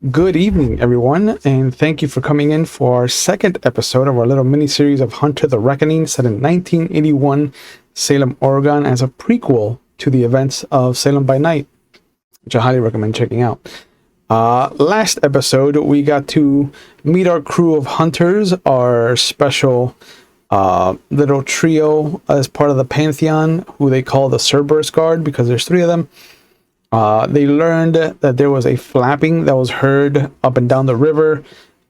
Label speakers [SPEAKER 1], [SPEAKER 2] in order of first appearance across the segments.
[SPEAKER 1] Good evening, everyone, and thank you for coming in for our second episode of our little mini-series of Hunter the Reckoning, set in 1981 Salem, Oregon, as a prequel to the events of Salem by Night, which I highly recommend checking out. Last episode, we got to meet our crew of hunters, our special little trio as part of the Pantheon, who they call the Cerberus Guard, because there's three of them. They learned that there was a flapping that was heard up and down the river,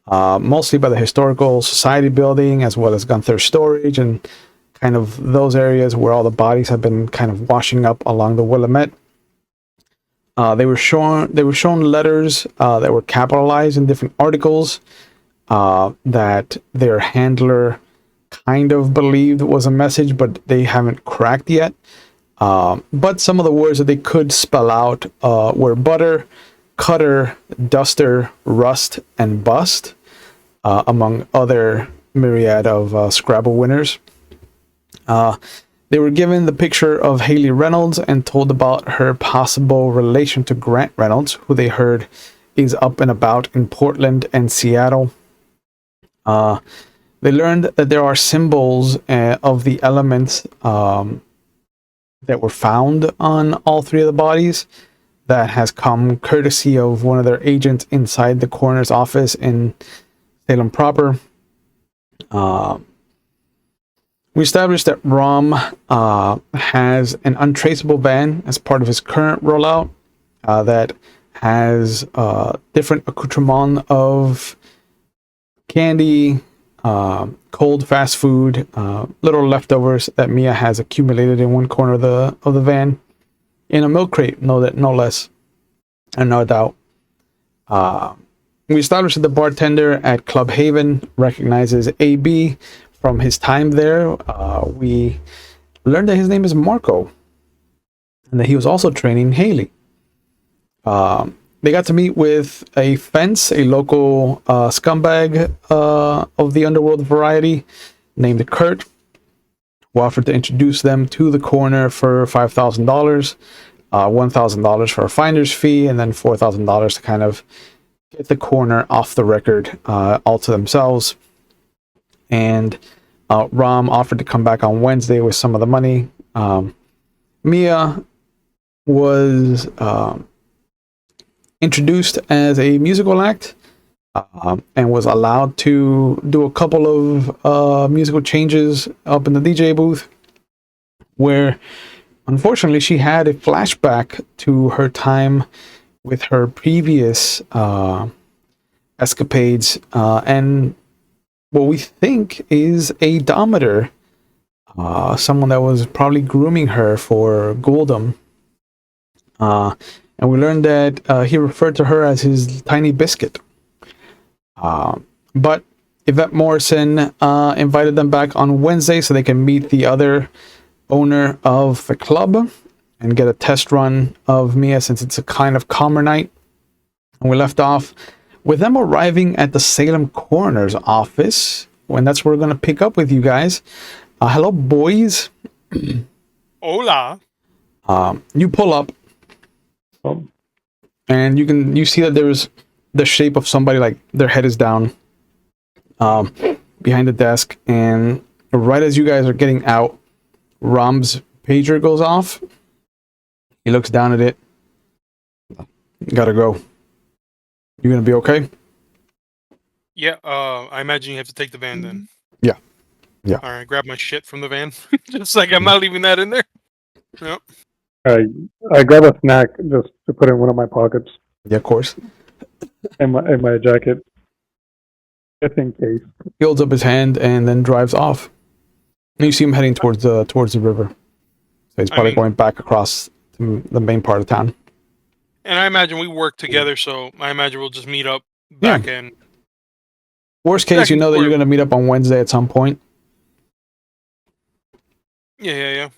[SPEAKER 1] mostly by the Historical Society building, as well as Gunther Storage, and kind of those areas where all the bodies have been kind of washing up along the Willamette. They were shown letters that were capitalized in different articles that their handler kind of believed was a message, but they haven't cracked yet. But some of the words that they could spell out were butter, cutter, duster, rust, and bust, among other myriad of Scrabble winners. They were given the picture of Haley Reynolds and told about her possible relation to Grant Reynolds, who they heard is up and about in Portland and Seattle. They learned that there are symbols of the elements that were found on all three of the bodies that has come courtesy of one of their agents inside the coroner's office in Salem proper. We established that Rom has an untraceable van as part of his current rollout that has different accoutrement of candy, cold fast food, little leftovers that Mia has accumulated in one corner of the van, in a milk crate, no less, and no doubt. We established that the bartender at Club Haven recognizes AB from his time there. We learned that his name is Marco, and that he was also training Haley. They got to meet with a Fence, a local scumbag of the underworld variety named Kurt, who offered to introduce them to the coroner for $5,000, $1,000 for a finder's fee, and then $4,000 to kind of get the coroner off the record all to themselves. And Rom offered to come back on Wednesday with some of the money. Mia was introduced as a musical act and was allowed to do a couple of musical changes up in the DJ booth, where unfortunately she had a flashback to her time with her previous escapades and what we think is a dometer, someone that was probably grooming her for ghouldom. And we learned that he referred to her as his tiny biscuit. But Yvette Morrison invited them back on Wednesday so they can meet the other owner of the club and get a test run of Mia, since it's a kind of calmer night. And we left off with them arriving at the Salem coroner's office, and that's where we're going to pick up with you guys. Hello, boys.
[SPEAKER 2] Hola.
[SPEAKER 1] You pull up. And you see that there's the shape of somebody, like their head is down behind the desk, and right as you guys are getting out, Rom's pager goes off. He looks down at it. Gotta go. You gonna be okay?
[SPEAKER 2] Yeah, I imagine you have to take the van then.
[SPEAKER 1] Yeah.
[SPEAKER 2] Alright, grab my shit from the van. Just like I'm not leaving that in there. Yep.
[SPEAKER 3] I grab a snack just to put in one of my pockets.
[SPEAKER 1] Yeah, of course.
[SPEAKER 3] In my jacket, just in case.
[SPEAKER 1] He holds up his hand and then drives off. And you see him heading towards the river. So he's probably going back across to the main part of town.
[SPEAKER 2] And I imagine we work together, so I imagine we'll just meet up back in.
[SPEAKER 1] Worst case, you know that you're going to meet up on Wednesday at some point.
[SPEAKER 2] Yeah.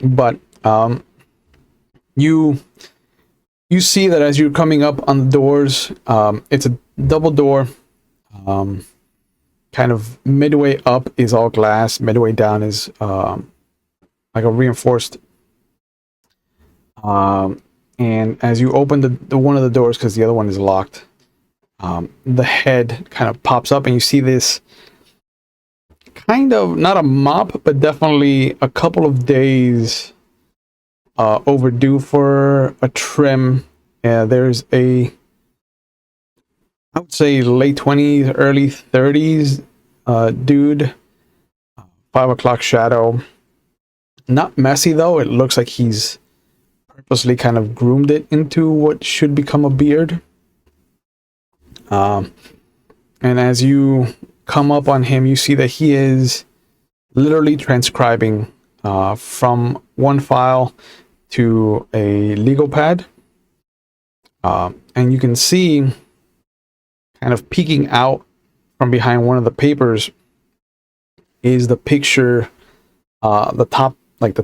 [SPEAKER 1] But you see that as you're coming up on the doors, it's a double door. Kind of midway up is all glass, midway down is like a reinforced. And as you open the one of the doors, because the other one is locked, The head kind of pops up, and you see this kind of, not a mop, but definitely a couple of days overdue for a trim. There's a, I would say, late 20s, early 30s dude, 5 o'clock shadow. Not messy though. It looks like he's purposely kind of groomed it into what should become a beard. And as you come up on him, you see that he is literally transcribing from one file to a legal pad. And you can see kind of peeking out from behind one of the papers is the picture, the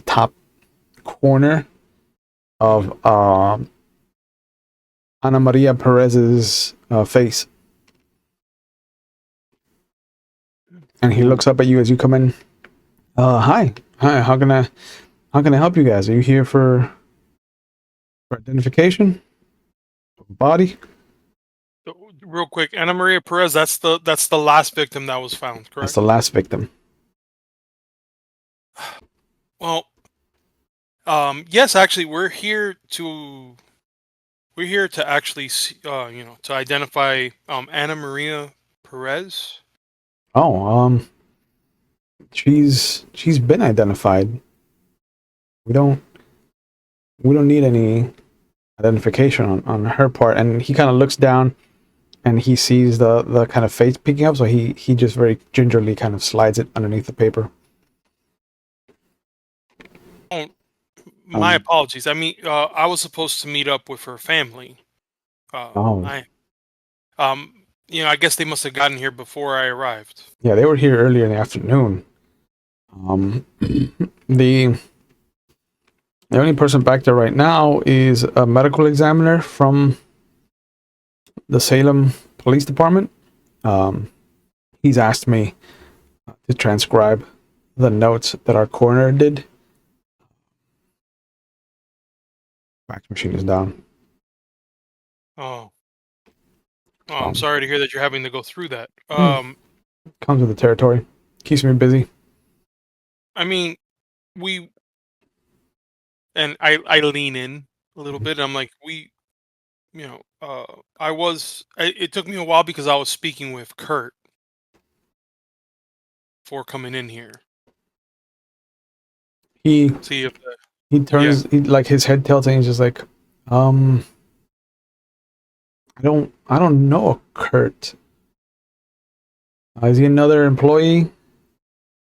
[SPEAKER 1] top corner of Ana Maria Perez's face. And he looks up at you as you come in. Hi. How can I help you guys? Are you here for identification? Body?
[SPEAKER 2] Real quick, Ana Maria Perez. That's the last victim that was found, correct?
[SPEAKER 1] That's the last victim.
[SPEAKER 2] Well, yes, actually, we're here to actually, to identify Ana Maria Perez.
[SPEAKER 1] Oh, she's been identified. We don't need any identification on her part. And he kind of looks down and he sees the kind of face peeking up, so he just very gingerly kind of slides it underneath the paper.
[SPEAKER 2] Oh, my apologies. I mean, I was supposed to meet up with her family. I guess they must have gotten here before I arrived.
[SPEAKER 1] Yeah, they were here earlier in the afternoon. The only person back there right now is a medical examiner from the Salem Police Department. He's asked me to transcribe the notes that our coroner did. Fax machine is down.
[SPEAKER 2] Oh, I'm sorry to hear that you're having to go through that.
[SPEAKER 1] Comes with the territory. Keeps me busy.
[SPEAKER 2] I mean, I lean in a little bit. I'm like, it took me a while because I was speaking with Kurt before coming in here.
[SPEAKER 1] He turns,
[SPEAKER 2] yeah.
[SPEAKER 1] like his head tilts and he's just like, I don't know Kurt. Is he another employee?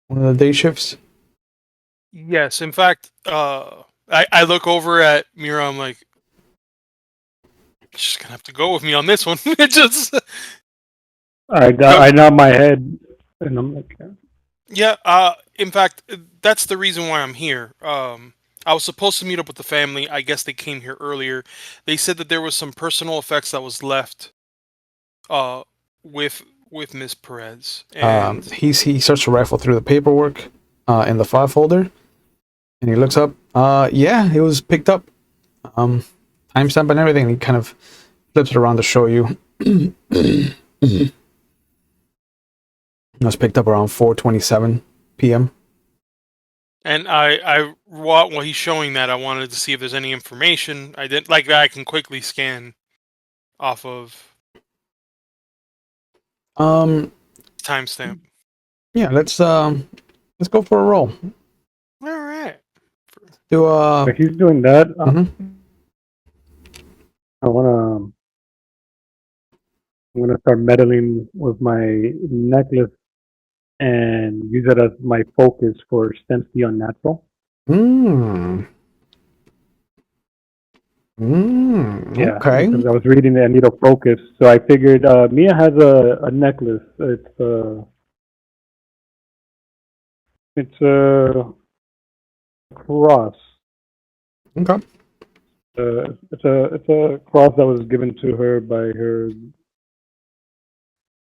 [SPEAKER 1] One of the day shifts?
[SPEAKER 2] Yes, in fact, I look over at Mira. I'm like, she's gonna have to go with me on this one. It just.
[SPEAKER 3] I nod my head, and I'm like,
[SPEAKER 2] yeah. In fact, that's the reason why I'm here. I was supposed to meet up with the family. I guess they came here earlier. They said that there was some personal effects that was left, with Miss Perez. And
[SPEAKER 1] he starts to rifle through the paperwork in the file folder, and he looks up. Yeah, it was picked up. Timestamp and everything. He kind of flips it around to show you. It was picked up around 4:27 p.m.
[SPEAKER 2] And while he's showing that, I wanted to see if there's any information I didn't like that I can quickly scan off of timestamp.
[SPEAKER 1] Yeah, let's go for a roll.
[SPEAKER 2] All right.
[SPEAKER 3] if he's doing that, I'm gonna start meddling with my necklace and use it as my focus for sense the unnatural. Yeah,
[SPEAKER 1] okay.
[SPEAKER 3] because I was reading it, I need a focus, so I figured Mia has a necklace. It's a cross.
[SPEAKER 1] Okay.
[SPEAKER 3] It's a cross that was given to her by her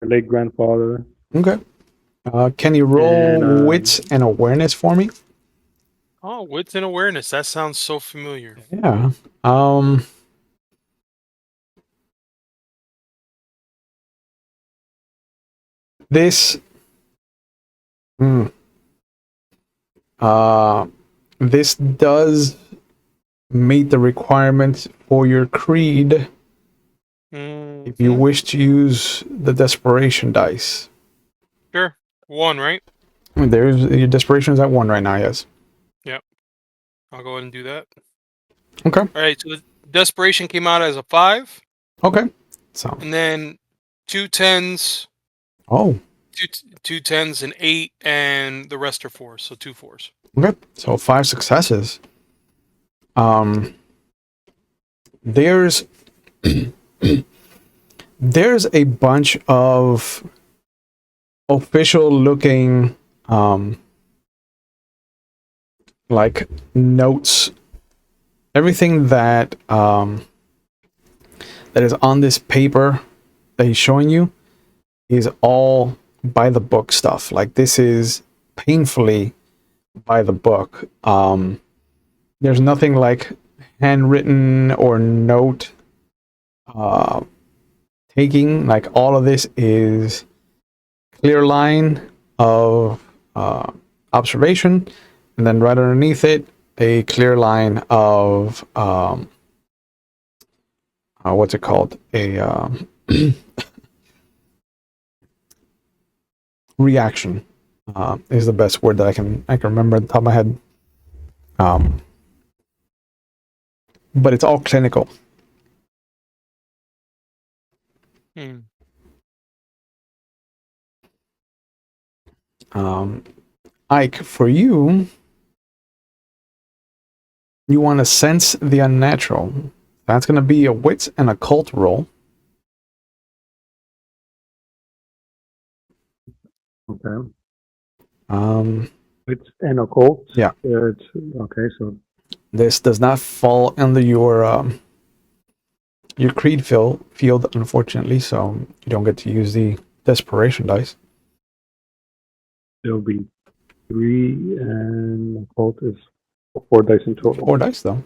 [SPEAKER 3] late grandfather.
[SPEAKER 1] Okay. Can you roll wits and awareness for me?
[SPEAKER 2] Oh, wits and awareness. That sounds so familiar.
[SPEAKER 1] Yeah. This, mm, this does meet the requirements for your creed if you
[SPEAKER 2] Mhm.
[SPEAKER 1] wish to use the desperation dice.
[SPEAKER 2] Sure. 1, right?
[SPEAKER 1] There's your desperation is at 1 right now. Yes.
[SPEAKER 2] Yep. I'll go ahead and do that.
[SPEAKER 1] Okay.
[SPEAKER 2] All right. So the desperation came out as a 5,
[SPEAKER 1] Okay. So.
[SPEAKER 2] and then 2 10s,
[SPEAKER 1] Oh.
[SPEAKER 2] two tens, and 8, and the rest are 4s. So 2 4s.
[SPEAKER 1] Okay. So 5 successes. Um. There's there's a bunch of official looking like notes, everything that that is on this paper that he's showing you is all by the book stuff. Like, this is painfully by the book. There's nothing like handwritten or note taking. Like, all of this is clear line of observation, and then right underneath it, a clear line of what's it called? A reaction is the best word that I can remember at the top of my head. But it's all clinical.
[SPEAKER 2] Hmm.
[SPEAKER 1] Ike, for you, you want to sense the unnatural. That's going to be a wits and occult roll.
[SPEAKER 3] Okay.
[SPEAKER 1] It's
[SPEAKER 3] an occult.
[SPEAKER 1] Yeah.
[SPEAKER 3] It's okay. So
[SPEAKER 1] this does not fall under your creed field, unfortunately. So you don't get to use the desperation dice.
[SPEAKER 3] it'll be 3, and occult is 4 dice in total.
[SPEAKER 1] 4 dice though.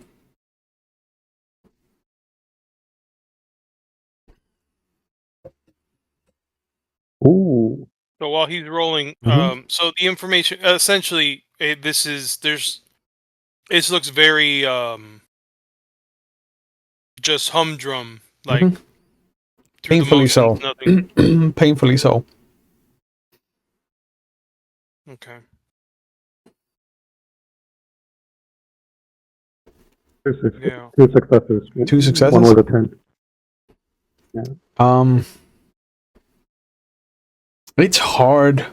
[SPEAKER 3] Ooh.
[SPEAKER 2] So while he's rolling,
[SPEAKER 1] Mhm.
[SPEAKER 2] so the information essentially, this looks very just humdrum, like
[SPEAKER 1] Mhm.
[SPEAKER 2] through the
[SPEAKER 1] Painfully
[SPEAKER 2] motions,
[SPEAKER 1] so.
[SPEAKER 2] nothing.
[SPEAKER 1] Painfully so.
[SPEAKER 2] Okay. Yeah.
[SPEAKER 3] 2 successes.
[SPEAKER 1] 2 successes.
[SPEAKER 3] 1 was a 10.
[SPEAKER 1] It's hard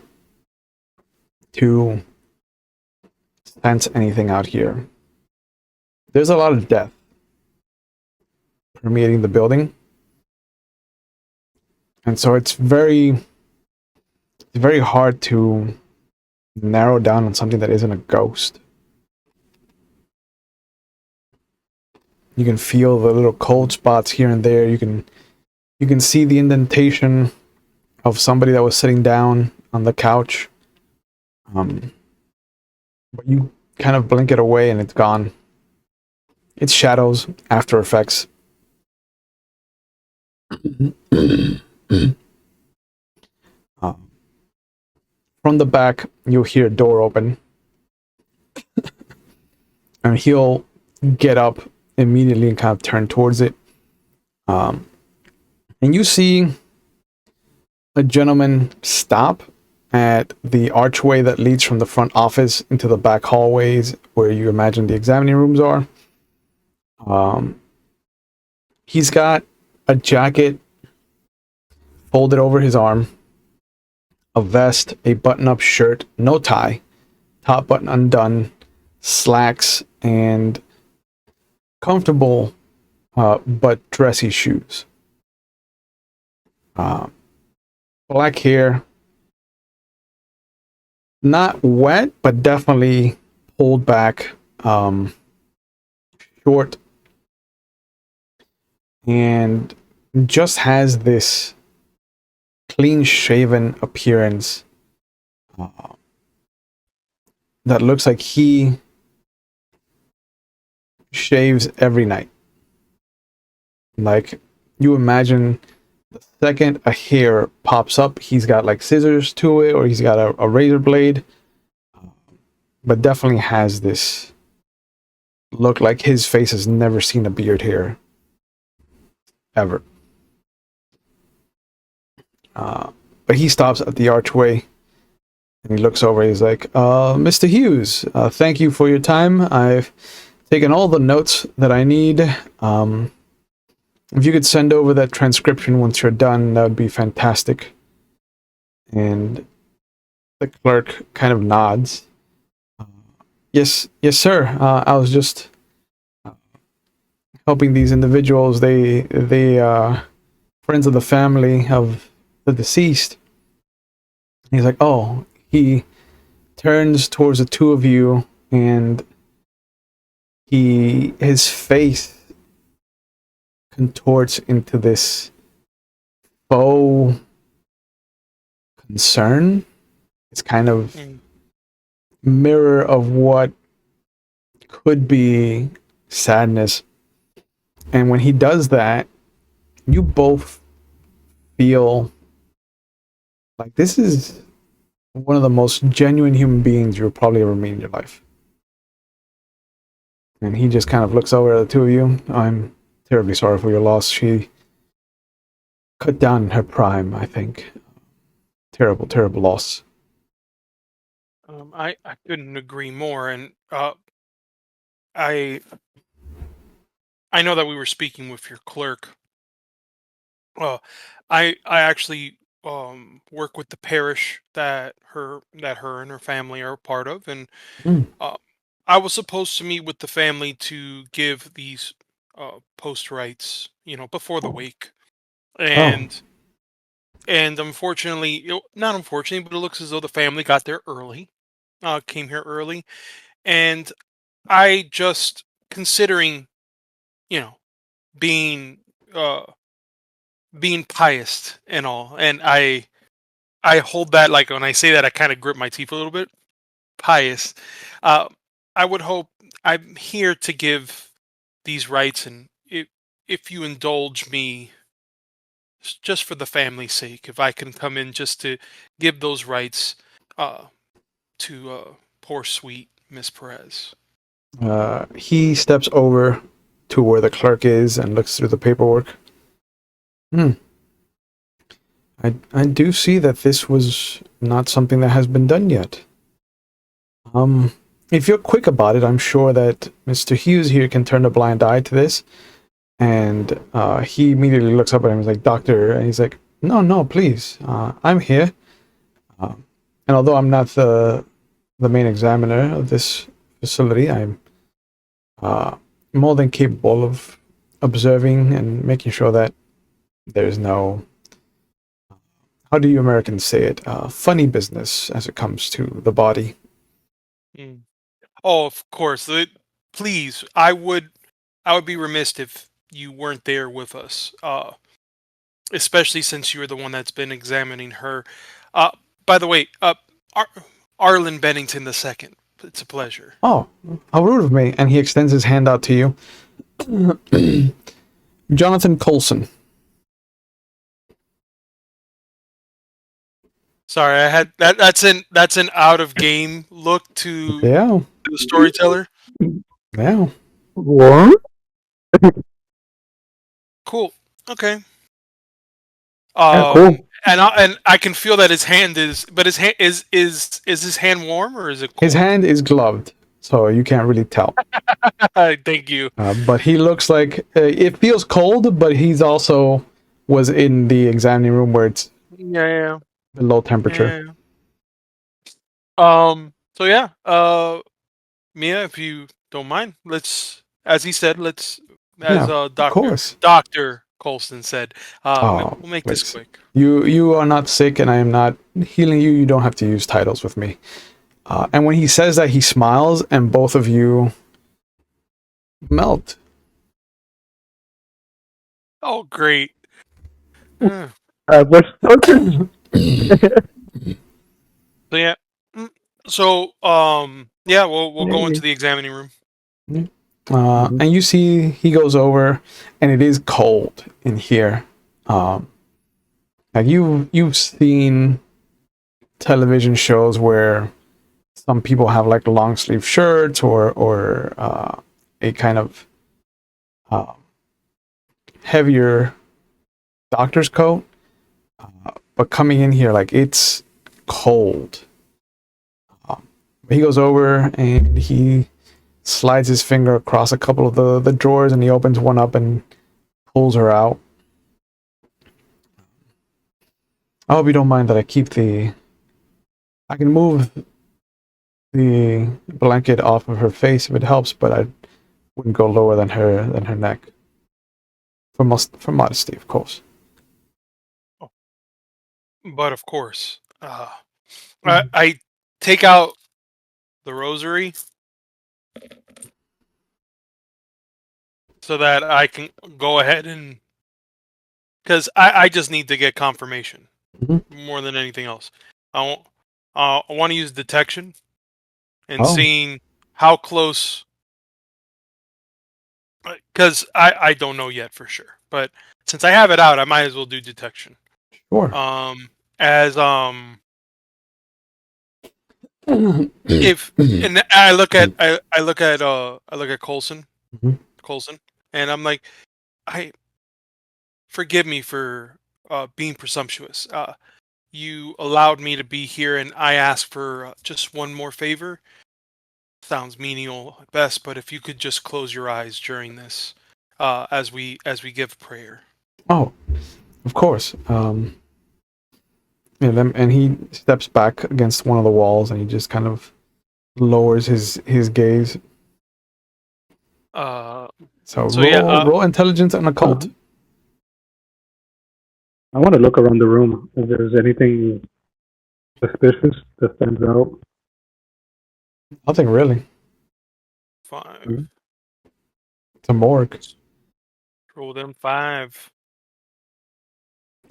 [SPEAKER 1] to sense anything out here. There's a lot of death permeating the building, and so it's very hard to narrow down on something that isn't a ghost. You can feel the little cold spots here and there. You can see the indentation of somebody that was sitting down on the couch. But you kind of blink it away and it's gone. It's shadows, after effects. From the back, you'll hear a door open. And he'll get up immediately and kind of turn towards it. And you see a gentleman stop at the archway that leads from the front office into the back hallways where you imagine the examining rooms are. He's got a jacket folded over his arm, a vest, a button-up shirt, no tie, top button undone, slacks, and comfortable but dressy shoes. Black hair, not wet, but definitely pulled back, short, and just has this clean-shaven appearance that looks like he shaves every night. Like, you imagine The second a hair pops up, he's got like scissors to it, or he's got a razor blade, but definitely has this look like his face has never seen a beard hair ever. But he stops at the archway and he looks over. He's like, Mr. Hughes, thank you for your time. I've taken all the notes that I need. If you could send over that transcription once you're done, that would be fantastic. And the clerk kind of nods. Yes, sir. I was just helping these individuals. They friends of the family of the deceased. He's like, oh, he turns towards the two of you, and his face contorts into this faux concern. It's kind of mirror of what could be sadness. And when he does that, you both feel like this is one of the most genuine human beings you'll probably ever meet in your life. And he just kind of looks over at the two of you. I'm terribly sorry for your loss. She cut down in her prime, I think. Terrible, terrible loss.
[SPEAKER 2] I couldn't agree more, and I know that we were speaking with your clerk. I actually work with the parish that her and her family are a part of, and
[SPEAKER 1] Mm.
[SPEAKER 2] I was supposed to meet with the family to give these post rites, before the wake,
[SPEAKER 1] Oh,
[SPEAKER 2] and unfortunately, not unfortunately, but it looks as though the family got there early, came here early, and I just considering, you know, being uh being pious and all, and I hold that, like, when I say that, I kind of grip my teeth a little bit. Pious. Uh, I would hope I'm here to give these rights, and if you indulge me, just for the family's sake, if I can come in just to give those rights uh, to poor sweet Miss Perez.
[SPEAKER 1] he steps over to where the clerk is and looks through the paperwork. Hmm. I do see that this was not something that has been done yet. If you're quick about it, I'm sure that Mr. Hughes here can turn a blind eye to this. And he immediately looks up at him. He's like, "Doctor," and he's like, "No, please. I'm here. And although I'm not the main examiner of this facility, I'm more than capable of observing and making sure that there's no, how do you Americans say it, funny business as it comes to the body."
[SPEAKER 2] Mm. Oh, of course. Please, I would be remiss if you weren't there with us, especially since you're the one that's been examining her. Uh, by the way, Ar- Arlen Bennington II. It's a pleasure.
[SPEAKER 1] Oh, how rude of me! And he extends his hand out to you. Jonathan Colson.
[SPEAKER 2] Sorry, I had that's an out of game look to
[SPEAKER 1] Yeah,
[SPEAKER 2] the storyteller.
[SPEAKER 1] yeah.
[SPEAKER 3] What?
[SPEAKER 2] Cool. Okay.
[SPEAKER 3] Yeah, cool.
[SPEAKER 2] And I can feel that his hand is, but his hand is his hand warm or is it cold?
[SPEAKER 1] His hand is gloved, so you can't really tell.
[SPEAKER 2] Thank you.
[SPEAKER 1] But he looks like it feels cold, but he's also was in the examining room where it's
[SPEAKER 2] Yeah,
[SPEAKER 1] below
[SPEAKER 2] yeah,
[SPEAKER 1] temperature.
[SPEAKER 2] yeah. So yeah. Mia, if you don't mind, let's, as he said,
[SPEAKER 1] Yeah,
[SPEAKER 2] as
[SPEAKER 1] of course.
[SPEAKER 2] Doctor Colston said,
[SPEAKER 1] Oh,
[SPEAKER 2] we'll make this
[SPEAKER 1] please.
[SPEAKER 2] quick.
[SPEAKER 1] You are not sick, and I am not healing you. You don't have to use titles with me. And when he says that, he smiles, and both of you melt.
[SPEAKER 2] Oh, great. Uh,
[SPEAKER 3] What's talking?
[SPEAKER 2] so yeah. Mm, So yeah, we'll go into
[SPEAKER 3] Hey.
[SPEAKER 2] the examining room.
[SPEAKER 3] Mhm.
[SPEAKER 1] And you see he goes over, and it is cold in here. Like you've seen television shows where some people have like long sleeve shirts or a kind of uh, heavier doctor's coat, but coming in here like it's cold. He goes over and he slides his finger across a couple of the drawers and he opens one up and pulls her out. I hope you don't mind that I keep I can move the blanket off of her face if it helps, but I wouldn't go lower than her neck. For modesty, of course.
[SPEAKER 2] But of course, I take out the rosary so that I can go ahead and, because I just need to get confirmation more than anything else. I want to use detection and seeing how close, because I don't know yet for sure. But since I have it out, I might as well do detection.
[SPEAKER 1] Sure.
[SPEAKER 2] As if and I look at Coulson, Coulson, and I'm like, forgive me for being presumptuous. You allowed me to be here, and I asked for just one more favor. Sounds menial at best, but if you could just close your eyes during this, as we give prayer.
[SPEAKER 1] Oh, of course. And he steps back against one of the walls and he just kind of lowers his gaze. So roll intelligence and occult.
[SPEAKER 3] I want to look around the room if there's anything suspicious that stands out.
[SPEAKER 1] Nothing really.
[SPEAKER 2] 5.
[SPEAKER 1] It's a morgue.
[SPEAKER 2] Roll them 5.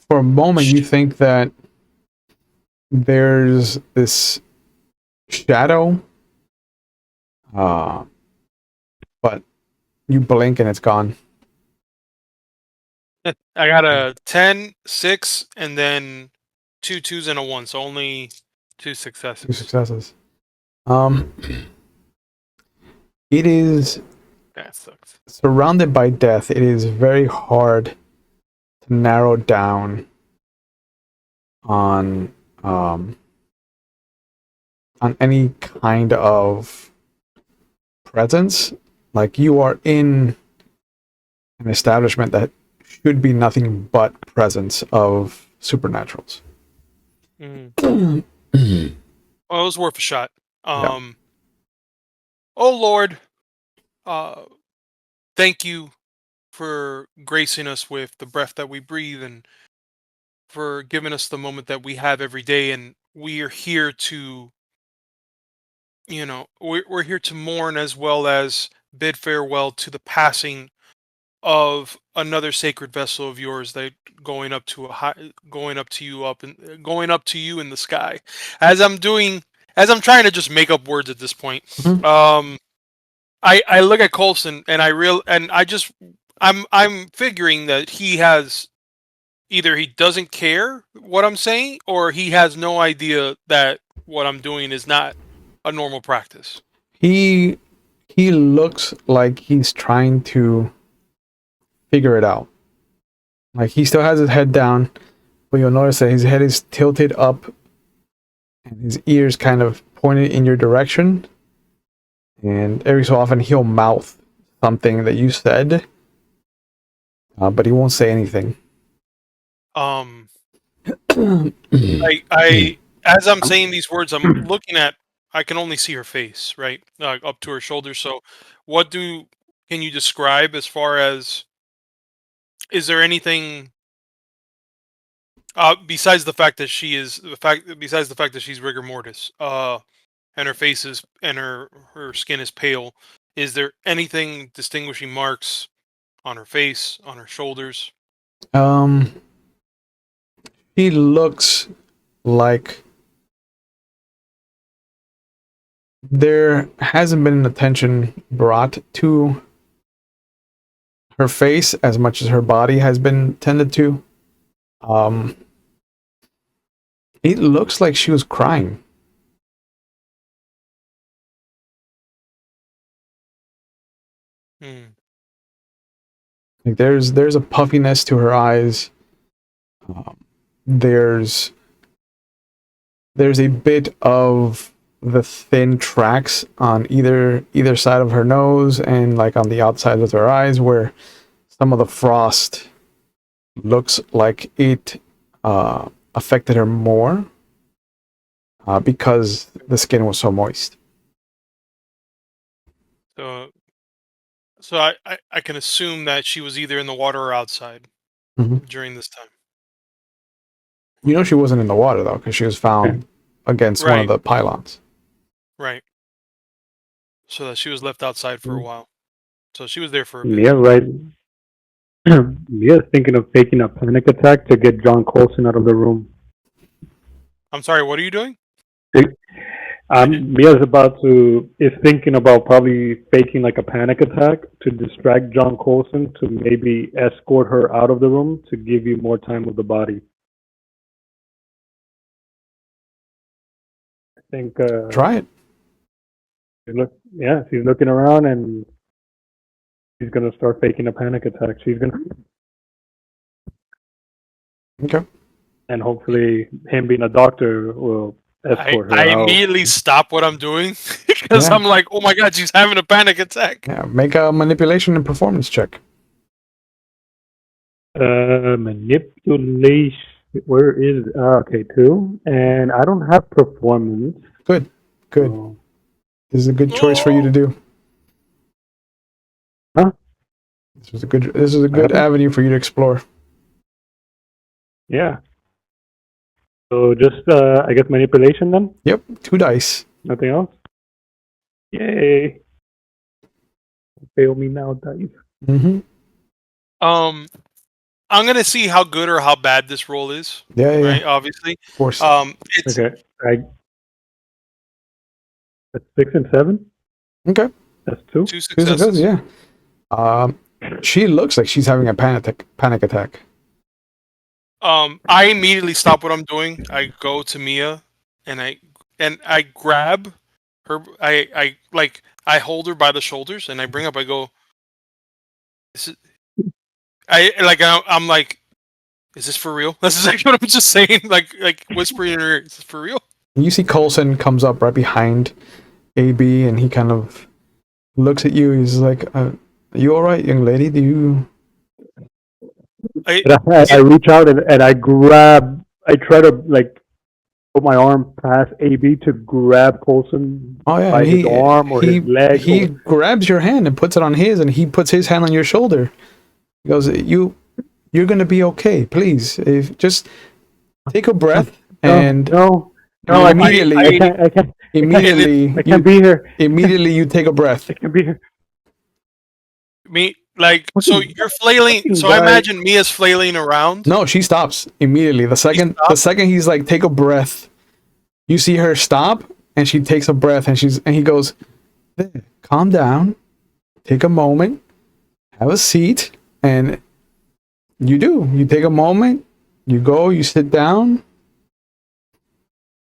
[SPEAKER 1] For a moment, you think that there's this shadow, but you blink and it's gone.
[SPEAKER 2] I got a 10, 6, and then 2 2s and a 1, so only 2 successes.
[SPEAKER 1] 2 successes. It is
[SPEAKER 2] That sucks.
[SPEAKER 1] surrounded by death. It is very hard to narrow down on any kind of presence. Like you are in an establishment that should be nothing but presence of supernaturals.
[SPEAKER 2] Well, it was worth a shot. Oh Lord, thank you for gracing us with the breath that we breathe and for giving us the moment that we have every day. And we are here to, we're here to mourn as well as bid farewell to the passing of another sacred vessel of yours that going up to you in the sky. As I'm trying to just make up words at this point. I look at Coulson and I'm figuring that he has either he doesn't care what I'm saying or he has no idea that what I'm doing is not a normal practice.
[SPEAKER 1] He looks like he's trying to figure it out. Like he still has his head down, but you'll notice that his head is tilted up and his ears kind of pointed in your direction. And every so often he'll mouth something that you said, but he won't say anything.
[SPEAKER 2] As I'm saying these words, I'm looking at. I can only see her face, right, up to her shoulders. So, can you describe as far as? Is there anything besides the fact that she's rigor mortis, and her face is and her skin is pale? Is there anything distinguishing marks on her face, on her shoulders?
[SPEAKER 1] He looks like there hasn't been attention brought to her face as much as her body has been tended to. It looks like she was crying.
[SPEAKER 2] Hmm.
[SPEAKER 1] Like there's a puffiness to her eyes. Um, there's there's a bit of the thin tracks on either side of her nose and like on the outside of her eyes where some of the frost looks like it affected her more because the skin was so moist.
[SPEAKER 2] So, so I can assume that she was either in the water or outside
[SPEAKER 1] Hmm.
[SPEAKER 2] during this time.
[SPEAKER 1] You know she wasn't in the water though because she was found against one of
[SPEAKER 2] Right,
[SPEAKER 1] the pylons.
[SPEAKER 2] right. So that she was left outside for a while. So she was there for a bit.
[SPEAKER 3] Mia, right? Mia's thinking of faking a panic attack to get John Colson out of the room.
[SPEAKER 2] I'm sorry, what are you doing?
[SPEAKER 3] Mia's is thinking about probably faking like a panic attack to distract John Colson to maybe escort her out of the room to give you more time with the body. I think
[SPEAKER 1] Try it.
[SPEAKER 3] she's looking around and she's gonna start faking a panic attack. She's gonna,
[SPEAKER 1] Okay.
[SPEAKER 3] and hopefully him being a doctor will escort
[SPEAKER 2] I
[SPEAKER 3] her out.
[SPEAKER 2] immediately stop what I'm doing because
[SPEAKER 1] Yeah.
[SPEAKER 2] I'm like, oh my god, she's having a panic attack.
[SPEAKER 1] Yeah. Make a manipulation and performance check.
[SPEAKER 3] Manipulation. Where is okay, 2, and I don't have performance.
[SPEAKER 1] Good. Good.
[SPEAKER 3] So,
[SPEAKER 1] This is a good choice for you to do.
[SPEAKER 3] Huh?
[SPEAKER 1] This is a good avenue for you to explore.
[SPEAKER 3] yeah. So just I guess manipulation then.
[SPEAKER 1] Yep. 2 dice.
[SPEAKER 3] Nothing else. Yay! Fail me now, dice.
[SPEAKER 1] Mm-hmm.
[SPEAKER 2] I'm gonna see how good or how bad this roll is.
[SPEAKER 1] Yeah. Yeah.
[SPEAKER 2] Right, obviously.
[SPEAKER 1] Of course.
[SPEAKER 2] It's
[SPEAKER 3] Okay. That's 6 and 7.
[SPEAKER 1] Okay.
[SPEAKER 3] That's 2.
[SPEAKER 2] 2
[SPEAKER 1] Two
[SPEAKER 2] successes.
[SPEAKER 1] successes. Yeah. She looks like she's having a panic attack.
[SPEAKER 2] I immediately stop what I'm doing. I go to Mia and I grab her. I hold her by the shoulders and I bring up. I go. This is, I'm like, is this for real? This is actually what I'm just saying. Like whispering in her ear. Is this for real?
[SPEAKER 1] And you see Coulson comes up right behind AB, and he kind of looks at you. He's like, "Are you all right, young lady? Do you?"
[SPEAKER 3] I reach out and I grab. I try to like put my arm past AB to grab Colson
[SPEAKER 1] Oh yeah,
[SPEAKER 3] by
[SPEAKER 1] and
[SPEAKER 3] his arm or his leg.
[SPEAKER 1] he grabs your hand and puts it on his, and he puts his hand on your shoulder. He goes, You're gonna be okay. Please, if just take a breath and
[SPEAKER 3] no, I
[SPEAKER 1] immediately,
[SPEAKER 3] can't.
[SPEAKER 1] immediately,
[SPEAKER 3] I can't be here.
[SPEAKER 1] Immediately, you take a breath.
[SPEAKER 3] I can't be here.
[SPEAKER 2] Me like so you're flailing. So I imagine Mia's flailing around.
[SPEAKER 1] No, she stops immediately. The second he's like, take a breath, you see her stop, and she takes a breath, and he goes, calm down, take a moment, have a seat, and you do. You take a moment, you go, you sit down,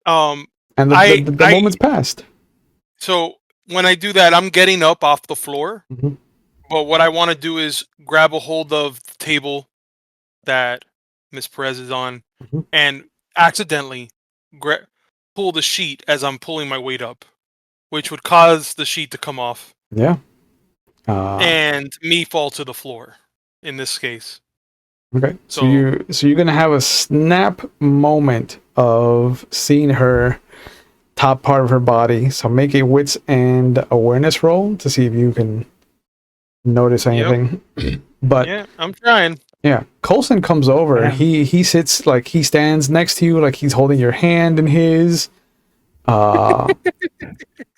[SPEAKER 1] and the moment's passed.
[SPEAKER 2] So when I do that, I'm getting up off the floor.
[SPEAKER 1] Mm-hmm.
[SPEAKER 2] But what I want to do is grab a hold of the table that Miss Perez is on,
[SPEAKER 1] Mm-hmm.
[SPEAKER 2] and accidentally pull the sheet as I'm pulling my weight up, which would cause the sheet to come off.
[SPEAKER 1] Yeah.
[SPEAKER 2] And me fall to the floor in this case.
[SPEAKER 1] Okay. So you're gonna have a snap moment of seeing her top part of her body. So make a wits and awareness roll to see if you can notice anything. Yep. But
[SPEAKER 2] yeah, I'm trying.
[SPEAKER 1] Yeah, Coulson comes over. Yeah. He sits like he stands next to you, like he's holding your hand in his.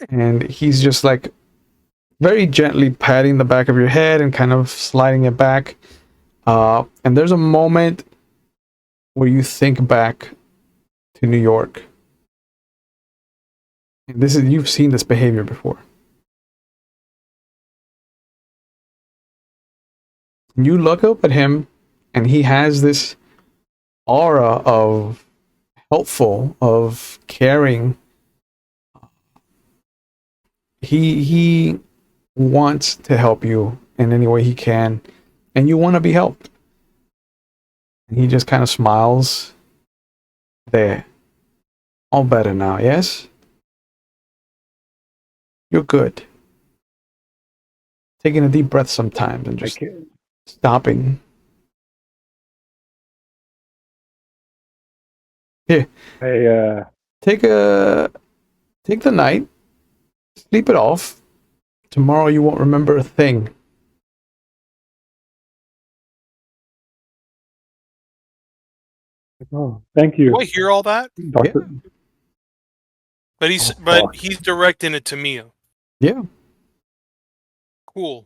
[SPEAKER 1] And he's just like very gently patting the back of your head and kind of sliding it back. And there's a moment where you think back to New York. And you've seen this behavior before. You look up at him, and he has this aura of helpful, of caring. He wants to help you in any way he can, and you want to be helped. And he just kind of smiles. There. All better now, yes? You're good. Taking a deep breath sometimes and just stopping. Here.
[SPEAKER 3] Hey,
[SPEAKER 1] Take the night. Sleep it off. Tomorrow you won't remember a thing.
[SPEAKER 3] oh, thank
[SPEAKER 2] Do
[SPEAKER 3] you,
[SPEAKER 2] I hear all that?
[SPEAKER 3] Doctor.
[SPEAKER 2] But he's directing it to me.
[SPEAKER 1] Yeah.
[SPEAKER 2] Cool.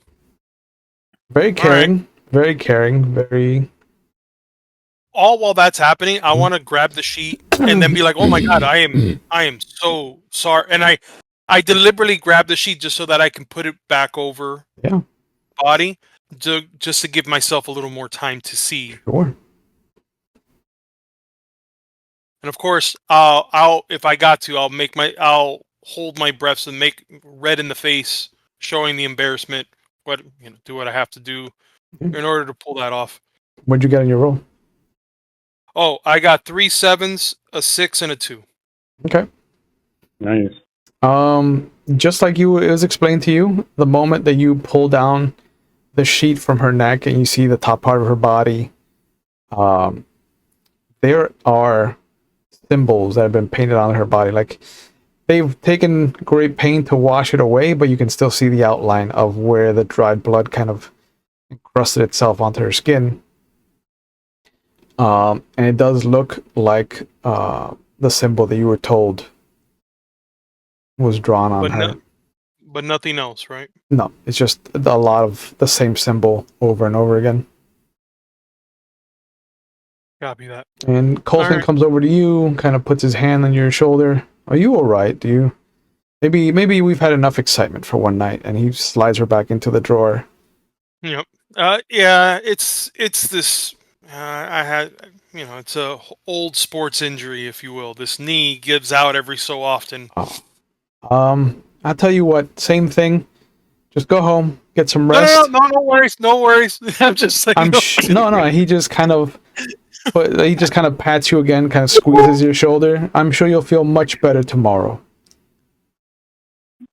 [SPEAKER 1] Very
[SPEAKER 2] All right.
[SPEAKER 1] caring. Very caring. Very.
[SPEAKER 2] All while that's happening, I want to grab the sheet and then be like, "Oh my god, I am so sorry." And I deliberately grab the sheet just so that I can put it back over
[SPEAKER 1] Yeah.
[SPEAKER 2] body, just to give myself a little more time to see.
[SPEAKER 1] Sure.
[SPEAKER 2] And of course, I'll if I got to, I'll hold my breaths and make red in the face, showing the embarrassment. What do what I have to do in order to pull that off.
[SPEAKER 1] What'd you get on your roll?
[SPEAKER 2] Oh, I got 3 7s, a 6, and a 2.
[SPEAKER 1] Okay.
[SPEAKER 3] Nice.
[SPEAKER 1] Just like it was explained to you, the moment that you pull down the sheet from her neck and you see the top part of her body, there are symbols that have been painted on her body. Like, they've taken great pain to wash it away, but you can still see the outline of where the dried blood kind of encrusted itself onto her skin. And it does look like the symbol that you were told was drawn on her.
[SPEAKER 2] But nothing else, right?
[SPEAKER 1] No, it's just a lot of the same symbol over and over again.
[SPEAKER 2] Copy that.
[SPEAKER 1] And Colson
[SPEAKER 2] Alright.
[SPEAKER 1] comes over to you, kind of puts his hand on your shoulder. Are you all right? Do you? Maybe we've had enough excitement for one night. And he slides her back into the drawer.
[SPEAKER 2] Yep. Yeah, it's this. I had, it's a old sports injury, if you will. This knee gives out every so often.
[SPEAKER 1] I'll tell you what. Same thing. Just go home, get some
[SPEAKER 2] No,
[SPEAKER 1] rest.
[SPEAKER 2] no worries, no worries. I'm just saying.
[SPEAKER 1] No. He just kind of pats you again, kind of squeezes your shoulder. I'm sure you'll feel much better tomorrow.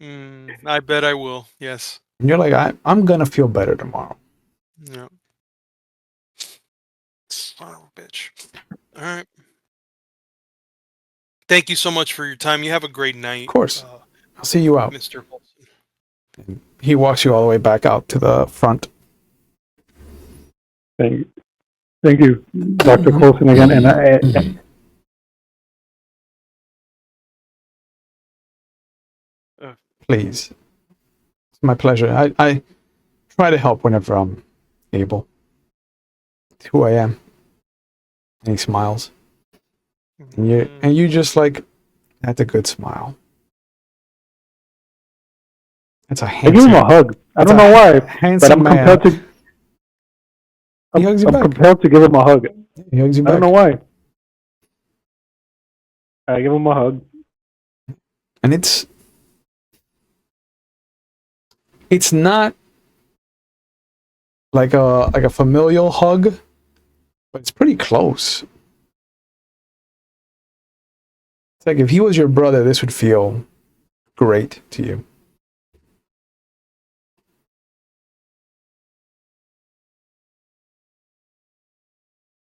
[SPEAKER 2] I bet I will. Yes.
[SPEAKER 1] And you're like, I'm gonna feel better tomorrow.
[SPEAKER 2] Yeah. Son of a bitch. All right. Thank you so much for your time. You have a great night.
[SPEAKER 1] Of course. I'll see you out.
[SPEAKER 2] Mr. Paulson.
[SPEAKER 1] And he walks you all the way back out to the front.
[SPEAKER 3] Thank you, Dr. Colson again. And
[SPEAKER 1] Please. It's my pleasure. I try to help whenever I'm able. It's who I am. And he smiles. And you just like, that's a good smile. That's a
[SPEAKER 3] I
[SPEAKER 1] handsome.
[SPEAKER 3] give him a hug. I don't know why, but I'm compelled to.
[SPEAKER 1] He hugs you
[SPEAKER 3] I'm
[SPEAKER 1] back.
[SPEAKER 3] compelled to give him a hug.
[SPEAKER 1] He hugs you
[SPEAKER 3] I
[SPEAKER 1] back.
[SPEAKER 3] don't know why. I give him a hug.
[SPEAKER 1] And it's not like a familial hug, but it's pretty close. It's like if he was your brother, this would feel great to you.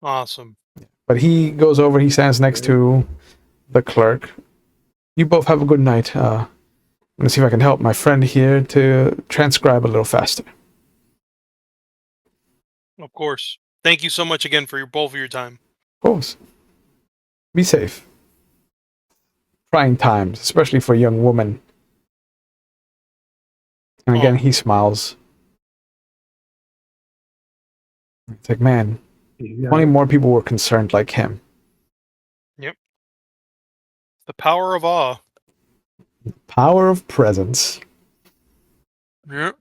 [SPEAKER 2] Awesome.
[SPEAKER 1] But he goes over, he stands next to the clerk. You both have a good night. I'm going to see if I can help my friend here to transcribe a little faster.
[SPEAKER 2] Of course. Thank you so much again for both of your time.
[SPEAKER 1] Of course. Be safe. Trying times, especially for a young woman. And again, he smiles. It's like, man, if only more people were concerned like him.
[SPEAKER 2] Yep. The power of awe.
[SPEAKER 1] Power of presence.
[SPEAKER 2] Yep.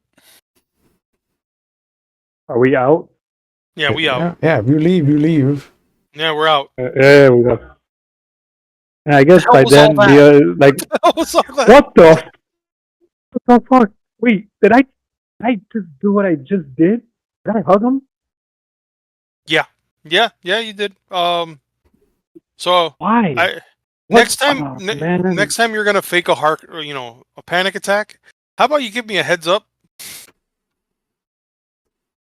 [SPEAKER 3] Are we out?
[SPEAKER 2] Yeah, we out.
[SPEAKER 1] Yeah, if you leave, you leave.
[SPEAKER 2] Yeah, we're out.
[SPEAKER 3] Yeah, we got. And I guess
[SPEAKER 2] hell
[SPEAKER 3] by
[SPEAKER 2] was all
[SPEAKER 3] then,
[SPEAKER 2] that?
[SPEAKER 3] like,
[SPEAKER 2] What the hell was all that?
[SPEAKER 3] what the fuck? Wait, did I just do what I just did? Did I hug him?
[SPEAKER 2] Yeah, you did. So
[SPEAKER 3] Why?
[SPEAKER 2] I
[SPEAKER 3] What?
[SPEAKER 2] next time,
[SPEAKER 3] Oh, man.
[SPEAKER 2] next time you're gonna fake a heart, or a panic attack. How about you give me a heads up?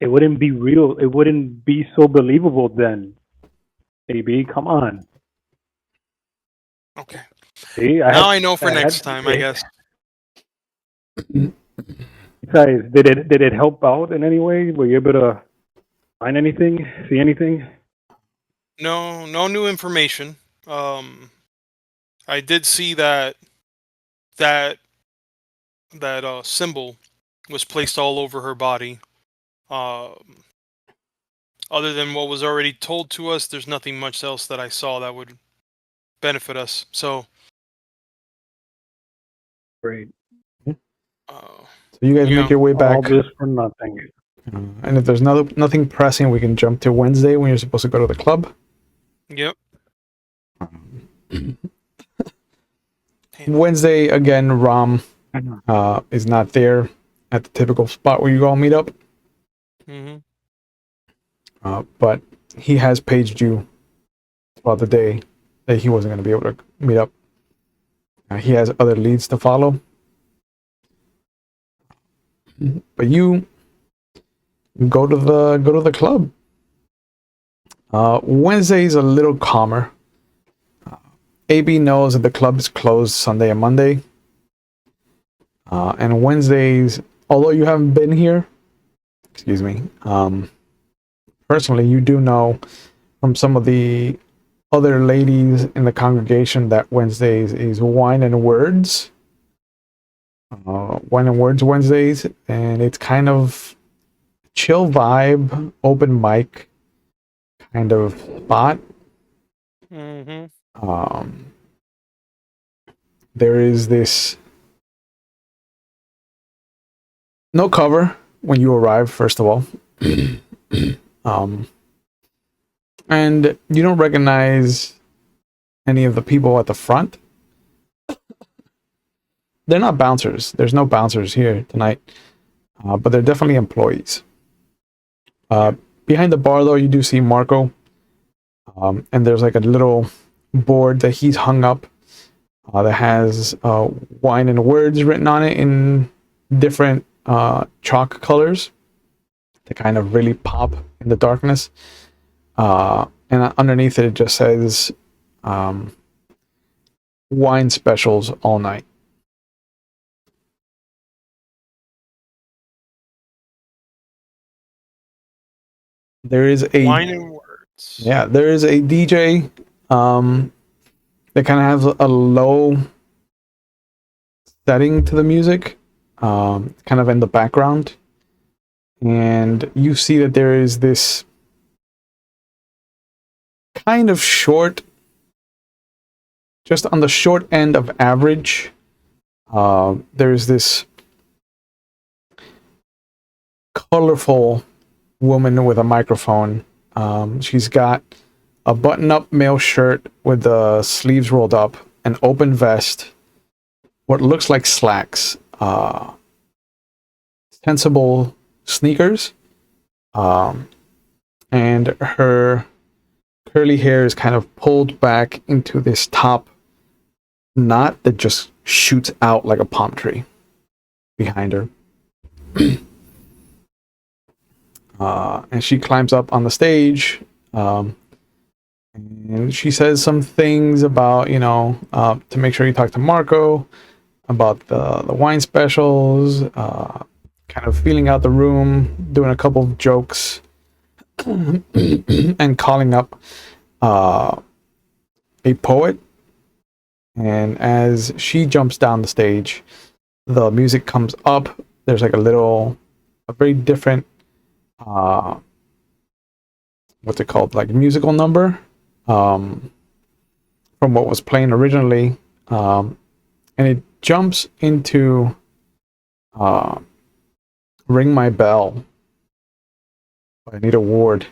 [SPEAKER 3] It wouldn't be real. It wouldn't be so believable then. AB, come on.
[SPEAKER 2] Okay.
[SPEAKER 3] See,
[SPEAKER 2] Now I know for
[SPEAKER 3] I
[SPEAKER 2] next
[SPEAKER 3] had,
[SPEAKER 2] time, I guess.
[SPEAKER 3] guys, did it help out in any way? Were you able to find anything? See anything?
[SPEAKER 2] No new information. I did see that symbol was placed all over her body. Um, Other than what was already told to us, there's nothing much else that I saw that would benefit us. So,
[SPEAKER 3] Great.
[SPEAKER 2] uh,
[SPEAKER 1] So you guys make your way
[SPEAKER 3] All
[SPEAKER 1] back.
[SPEAKER 3] this for nothing.
[SPEAKER 1] And if there's nothing pressing, we can jump to Wednesday when you're supposed to go to the club.
[SPEAKER 2] yep.
[SPEAKER 1] Wednesday, again, Ram
[SPEAKER 3] I know.
[SPEAKER 1] is not there at the typical spot where you all meet up.
[SPEAKER 2] hmm
[SPEAKER 1] But he has paged you throughout the day that he wasn't going to be able to meet up. He has other leads to follow. But you go to the club. Wednesday's a little calmer. AB knows that the club is closed Sunday and Monday. And Wednesdays, although you haven't been here, excuse me, personally, you do know from some of the other ladies in the congregation that Wednesdays is Wine and Words. Wine and Words Wednesdays, and it's kind of chill vibe, open mic kind of spot.
[SPEAKER 2] hmm
[SPEAKER 1] Um, there is this no cover when you arrive, first of all. um, and you don't recognize any of the people at the front. They're not bouncers. There's no bouncers here tonight, but they're definitely employees. Behind the bar, though, you do see Marco, and there's like a little board that he's hung up that has wine and words written on it in different chalk colors to kind of really pop in the darkness. And underneath it just says wine specials all night. There is
[SPEAKER 2] Wine and words.
[SPEAKER 1] there is a DJ that kind of has a low setting to the music, kind of in the background, and you see that there is this kind of short, just on the short end of average. There's this colorful woman with a microphone. She's got a button-up male shirt with the sleeves rolled up, an open vest, what looks like slacks, sensible sneakers, and her curly hair is kind of pulled back into this top knot that just shoots out like a palm tree behind her. And she climbs up on the stage, and she says some things about, to make sure you talk to Marco about the wine specials, kind of feeling out the room, doing a couple of jokes, and calling up a poet. And as she jumps down the stage, the music comes up. There's like a very different, what's it called, like musical number, from what was playing originally, and it jumps into "Ring My Bell" by Anita Ward.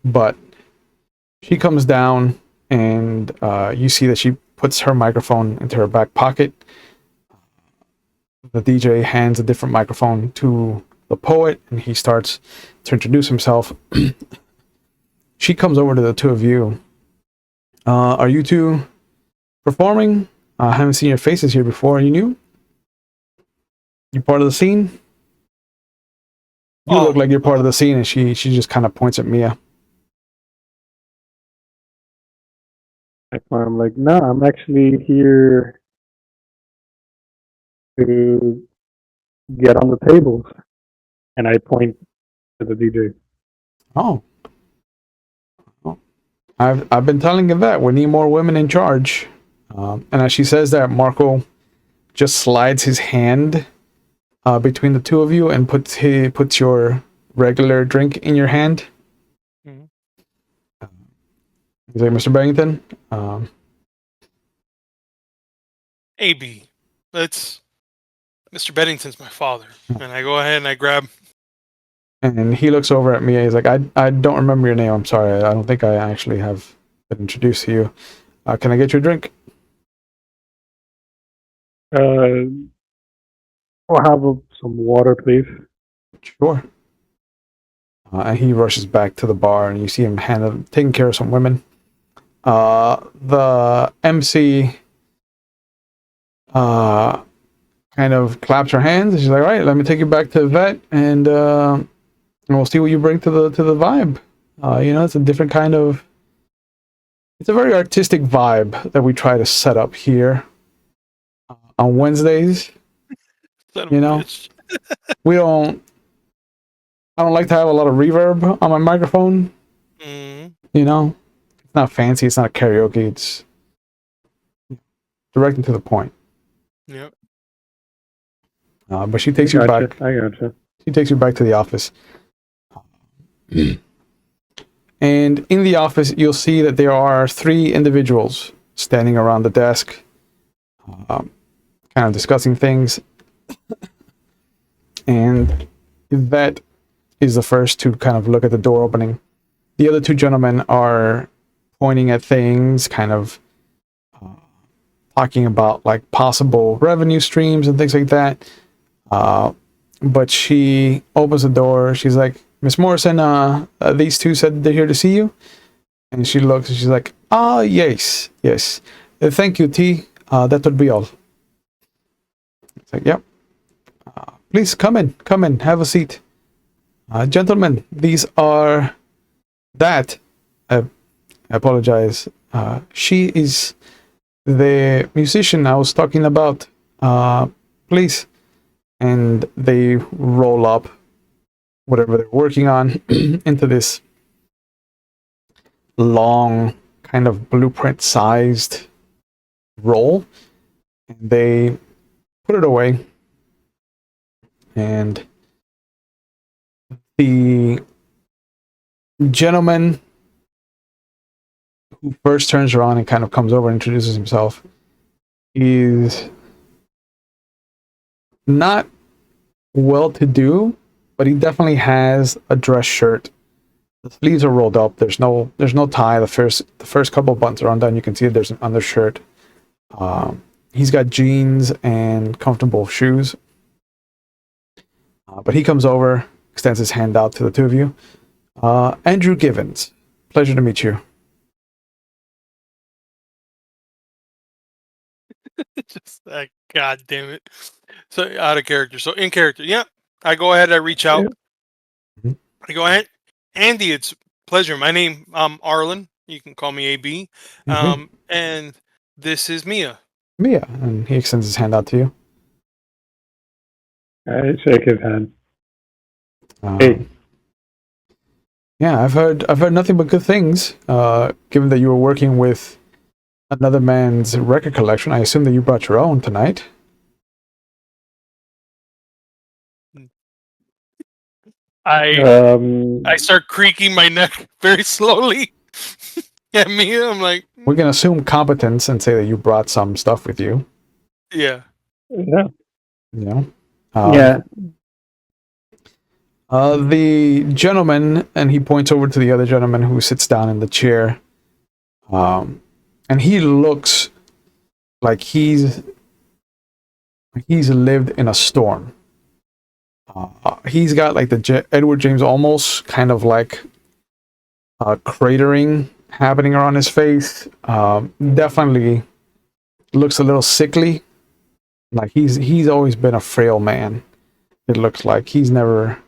[SPEAKER 1] But she comes down and you see that she puts her microphone into her back pocket. The DJ hands a different microphone to the poet, and he starts to introduce himself. She comes over to the two of you. Are you two performing? I haven't seen your faces here before. Are you new? You part of the scene? You look like you're part of the scene, and she just kind of points at Mia.
[SPEAKER 3] I'm like, no, I'm actually here to get on the tables. And I point to the DJ.
[SPEAKER 1] Oh. I've been telling you that we need more women in charge. And as she says that, Marco just slides his hand between the two of you and puts your regular drink in your hand.
[SPEAKER 2] Mm-hmm.
[SPEAKER 1] He's like, Mr. Barrington,
[SPEAKER 2] AB. That's Mr. Bennington's my father. And I go ahead and I grab.
[SPEAKER 1] and he looks over at me. He's like, I don't remember your name. I'm sorry. I don't think I actually have been introduced to you. Can I get you a drink?
[SPEAKER 3] I'll have some water, please.
[SPEAKER 1] Sure. And he rushes back to the bar, and you see him taking care of some women. The MC kind of claps her hands, and she's like, "All right, let me take you back to the vet, and we'll see what you bring to the vibe. It's a different kind of. It's a very artistic vibe that we try to set up here on Wednesdays. We don't. I don't like to have a lot of reverb on my microphone.
[SPEAKER 2] Mm-hmm.
[SPEAKER 1] It's not fancy. It's not karaoke. It's direct and to the point.
[SPEAKER 2] Yep.
[SPEAKER 1] But she takes you back.
[SPEAKER 3] I gotcha.
[SPEAKER 1] She takes you back to the office. And in the office, you'll see that there are 3 individuals standing around the desk, kind of discussing things. And that is the first to kind of look at the door opening. The other 2 gentlemen are pointing at things, kind of talking about like possible revenue streams and things like that. But she opens the door. She's like, Miss Morrison, these 2 said they're here to see you. And she looks and she's like, yes. Thank you, T. That would be all. It's like, yep. Please come in, have a seat. Gentlemen, these are that. I apologize. She is the musician I was talking about. Please. And they roll up whatever they're working on into this long, kind of blueprint-sized roll. And they put it away. And the gentleman who first turns around and kind of comes over and introduces himself is not well-to-do, but he definitely has a dress shirt. The sleeves are rolled up. There's no tie. The first couple of buttons are undone. You can see there's an undershirt. He's got jeans and comfortable shoes. But he comes over, extends his hand out to the 2 of you. Andrew Givens, pleasure to meet you.
[SPEAKER 2] Just that, God damn it. So out of character. So in character. Yeah. I go ahead. I reach out.
[SPEAKER 1] Mm-hmm.
[SPEAKER 2] I go ahead. Andy, it's a pleasure. My name, Arlen. You can call me AB.
[SPEAKER 1] Mm-hmm.
[SPEAKER 2] And this is Mia.
[SPEAKER 1] Mia, and he extends his hand out to you.
[SPEAKER 3] I shake his hand.
[SPEAKER 1] Hey. Yeah, I've heard nothing but good things. Given that you were working with another man's record collection, I assume that you brought your own tonight.
[SPEAKER 2] I start creaking my neck very slowly. At Mia, I'm like,
[SPEAKER 1] we can assume competence and say that you brought some stuff with you.
[SPEAKER 2] Yeah.
[SPEAKER 3] Yeah.
[SPEAKER 1] Yeah. The gentleman, and he points over to the other gentleman who sits down in the chair. And he looks like he's lived in a storm. He's got like the Edward James Olmos kind of like cratering happening around his face. Definitely looks a little sickly. Like he's always been a frail man. It looks like he's never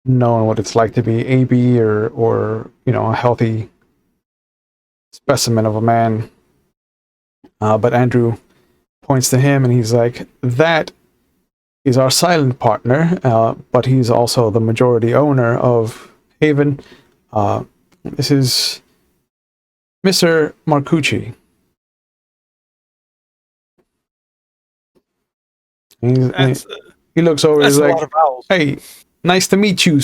[SPEAKER 1] known what it's like to be AB or a healthy specimen of a man. But Andrew points to him and he's like, that is our silent partner, but he's also the majority owner of Haven. This is Mr. Marcucci. He looks over. He's like, "Hey, nice to meet you.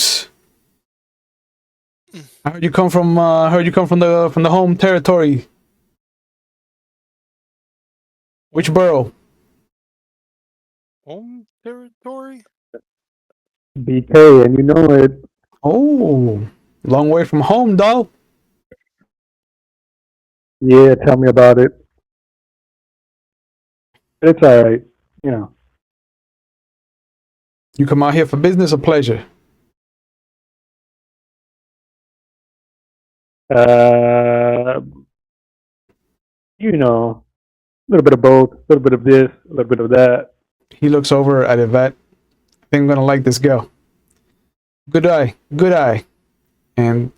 [SPEAKER 1] I heard you come from. From the home territory. Which borough?
[SPEAKER 2] Home territory?
[SPEAKER 3] BK, and you know it.
[SPEAKER 1] Oh, long way from home, doll.
[SPEAKER 3] Yeah, tell me about it. It's all right, you know.
[SPEAKER 1] You come out here for business or pleasure?
[SPEAKER 3] You know, a little bit of both, a little bit of this, a little bit of that.
[SPEAKER 1] He looks over at Yvette. I think I'm gonna like this girl. Good eye, good eye. And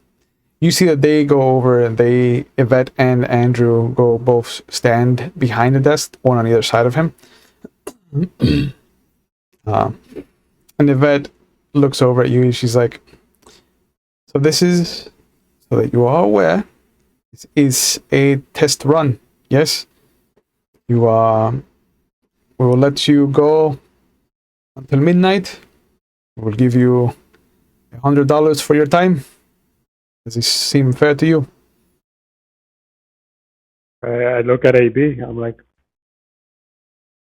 [SPEAKER 1] you see that they go over and Yvette and Andrew go both stand behind the desk, one on either side of him. And Yvette looks over at you and she's like, so this is, so that you are aware, this is a test run. Yes? We will let you go until midnight. We'll give you $100 for your time. Does this seem fair to you?
[SPEAKER 3] I look at AB. I'm like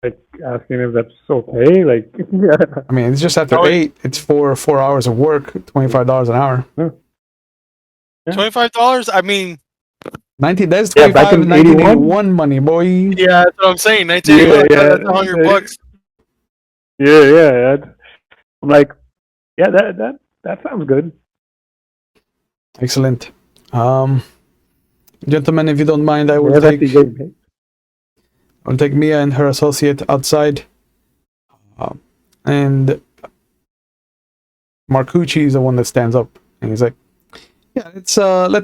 [SPEAKER 3] asking if that's okay. Like,
[SPEAKER 1] I mean, it's just after 8. It's 4 hours of work, $25 an hour.
[SPEAKER 3] Yeah.
[SPEAKER 2] $25? I mean,
[SPEAKER 1] 19. That's 25
[SPEAKER 3] back in
[SPEAKER 1] 1981 money, boy.
[SPEAKER 2] Yeah, that's what I'm saying. 1981.
[SPEAKER 3] Yeah,
[SPEAKER 2] That's $100.
[SPEAKER 3] Yeah. I'm like, yeah, that sounds good.
[SPEAKER 1] Excellent. Gentlemen, if you don't mind, I will take Mia and her associate outside. And Marcucci is the one that stands up and he's like, yeah, let's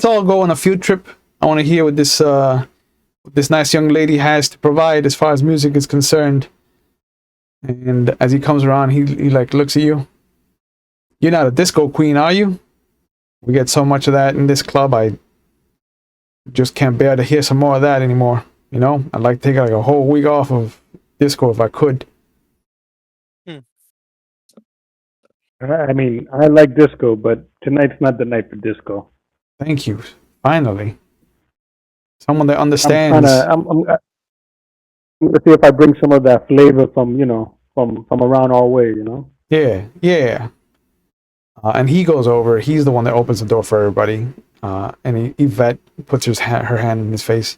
[SPEAKER 1] all go on a field trip. I want to hear what this nice young lady has to provide as far as music is concerned. And as he comes around, he like looks at you. You're not a disco queen, are you? We get so much of that in this club, I just can't bear to hear some more of that anymore. You know, I'd like to take like a whole week off of disco if I could.
[SPEAKER 3] I mean, I like disco, but tonight's not the night for disco.
[SPEAKER 1] Thank you. Finally, someone that understands.
[SPEAKER 3] I'm gonna see if I bring some of that flavor from around our way. You know.
[SPEAKER 1] Yeah. And he goes over. He's the one that opens the door for everybody. And Yvette puts her hand in his face.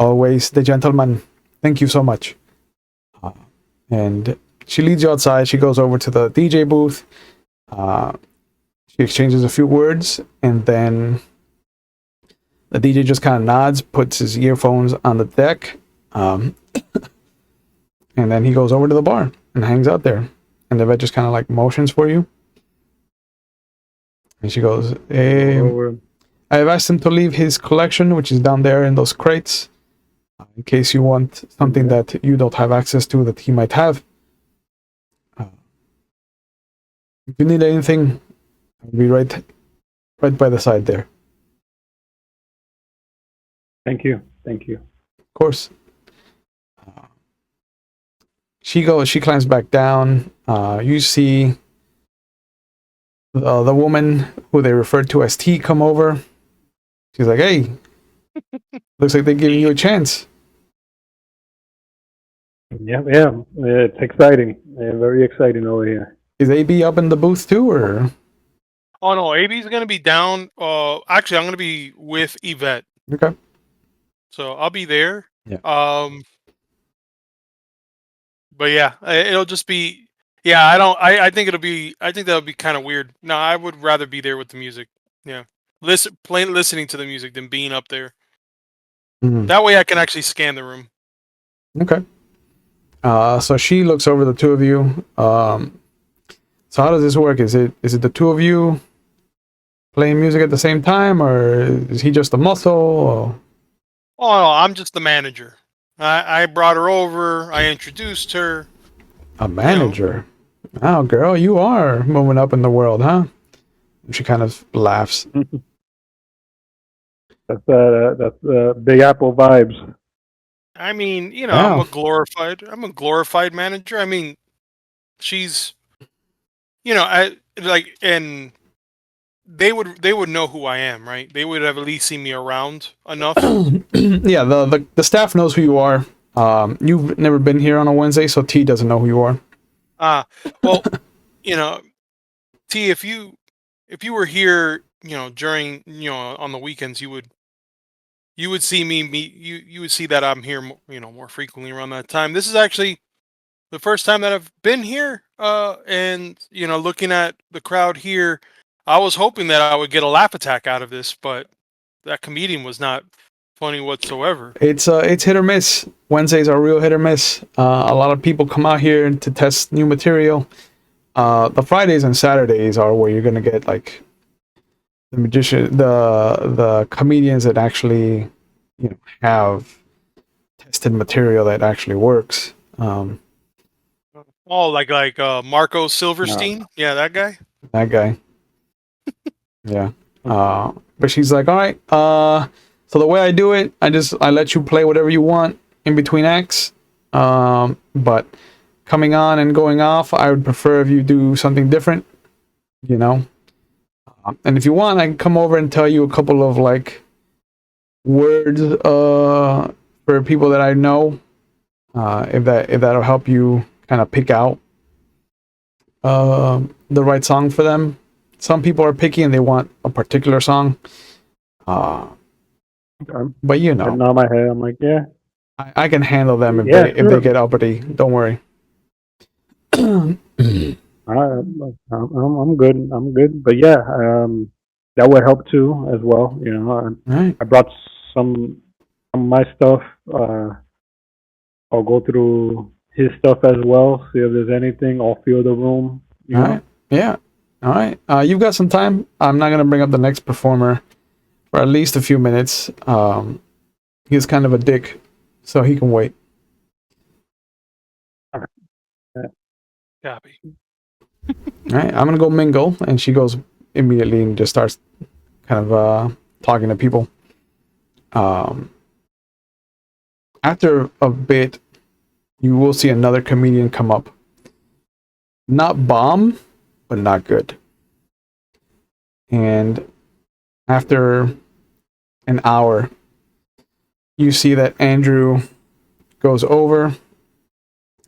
[SPEAKER 1] Always the gentleman. Thank you so much. And she leads you outside. She goes over to the DJ booth. She exchanges a few words, and then the DJ just kind of nods, puts his earphones on the deck, and then he goes over to the bar and hangs out there. And the vet just kind of like motions for you. And she goes, I have asked him to leave his collection, which is down there in those crates, in case you want something that you don't have access to that he might have. If you need anything, I'll be right by the side there.
[SPEAKER 3] Thank you.
[SPEAKER 1] Of course. She climbs back down. You see the woman who they referred to as T come over. She's like, hey, looks like they're giving you a chance.
[SPEAKER 3] Yeah, it's exciting. Very exciting over here.
[SPEAKER 1] Is AB up in the booth too, or?
[SPEAKER 2] Oh no, AB's gonna be down. Actually, I'm gonna be with Yvette.
[SPEAKER 1] Okay.
[SPEAKER 2] so I'll be there.
[SPEAKER 1] Yeah.
[SPEAKER 2] But yeah, it'll just be. Yeah, I don't. I think it'll be. I think that'll be kind of weird. No, I would rather be there with the music. Yeah, listening to the music than being up there.
[SPEAKER 1] Mhm.
[SPEAKER 2] That way, I can actually scan the room.
[SPEAKER 1] Okay. So she looks over the two of you. So how does this work? Is it the two of you playing music at the same time, or is he just a muscle? Or
[SPEAKER 2] Oh, no, I'm just the manager. I brought her over. I introduced her.
[SPEAKER 1] a manager? Oh, girl, you are moving up in the world, huh? And she kind of laughs.
[SPEAKER 3] That's Big Apple vibes.
[SPEAKER 2] I mean,
[SPEAKER 1] Yeah.
[SPEAKER 2] I'm a glorified manager. I mean, she's, I like, and they would know who I am, right? They would have at least seen me around enough.
[SPEAKER 1] Yeah, the staff knows who you are. You've never been here on a Wednesday, so T doesn't know who you are.
[SPEAKER 2] Well, T, if you were here, during, on the weekends, you would see me meet you would see that I'm here, more frequently around that time. This is actually the first time that I've been here, and looking at the crowd here, I was hoping that I would get a laugh attack out of this, but that comedian was not funny whatsoever.
[SPEAKER 1] It's hit or miss. Wednesdays are real hit or miss. A lot of people come out here to test new material. The Fridays and Saturdays are where you're gonna get like the comedians that actually have tested material that actually works.
[SPEAKER 2] Oh, like Marco Silverstein, yeah, that guy.
[SPEAKER 1] That guy. Yeah. But she's like, all right. So the way I do it, I let you play whatever you want in between acts. But coming on and going off, I would prefer if you do something different. And if you want, I can come over and tell you a couple of like words for people that I know. If that'll help you kind of pick out the right song for them. Some people are picky and they want a particular song. But
[SPEAKER 3] I nod my head. I'm like, yeah.
[SPEAKER 1] I can handle them if
[SPEAKER 3] sure.
[SPEAKER 1] they get uppity. Don't worry.
[SPEAKER 3] I'm good. I'm good. But yeah, that would help too as well.
[SPEAKER 1] Right.
[SPEAKER 3] I brought some of my stuff. I'll go through his stuff as well. See if there's anything. I'll feel the room.
[SPEAKER 1] All right. Yeah. All right. You've got some time. I'm not gonna bring up the next performer for at least a few minutes. He's kind of a dick, so he can wait.
[SPEAKER 2] Copy.
[SPEAKER 1] All right. I'm gonna go mingle, and she goes immediately and just starts kind of talking to people. After a bit, you will see another comedian come up. Not bomb, but not good. And after an hour, you see that Andrew goes over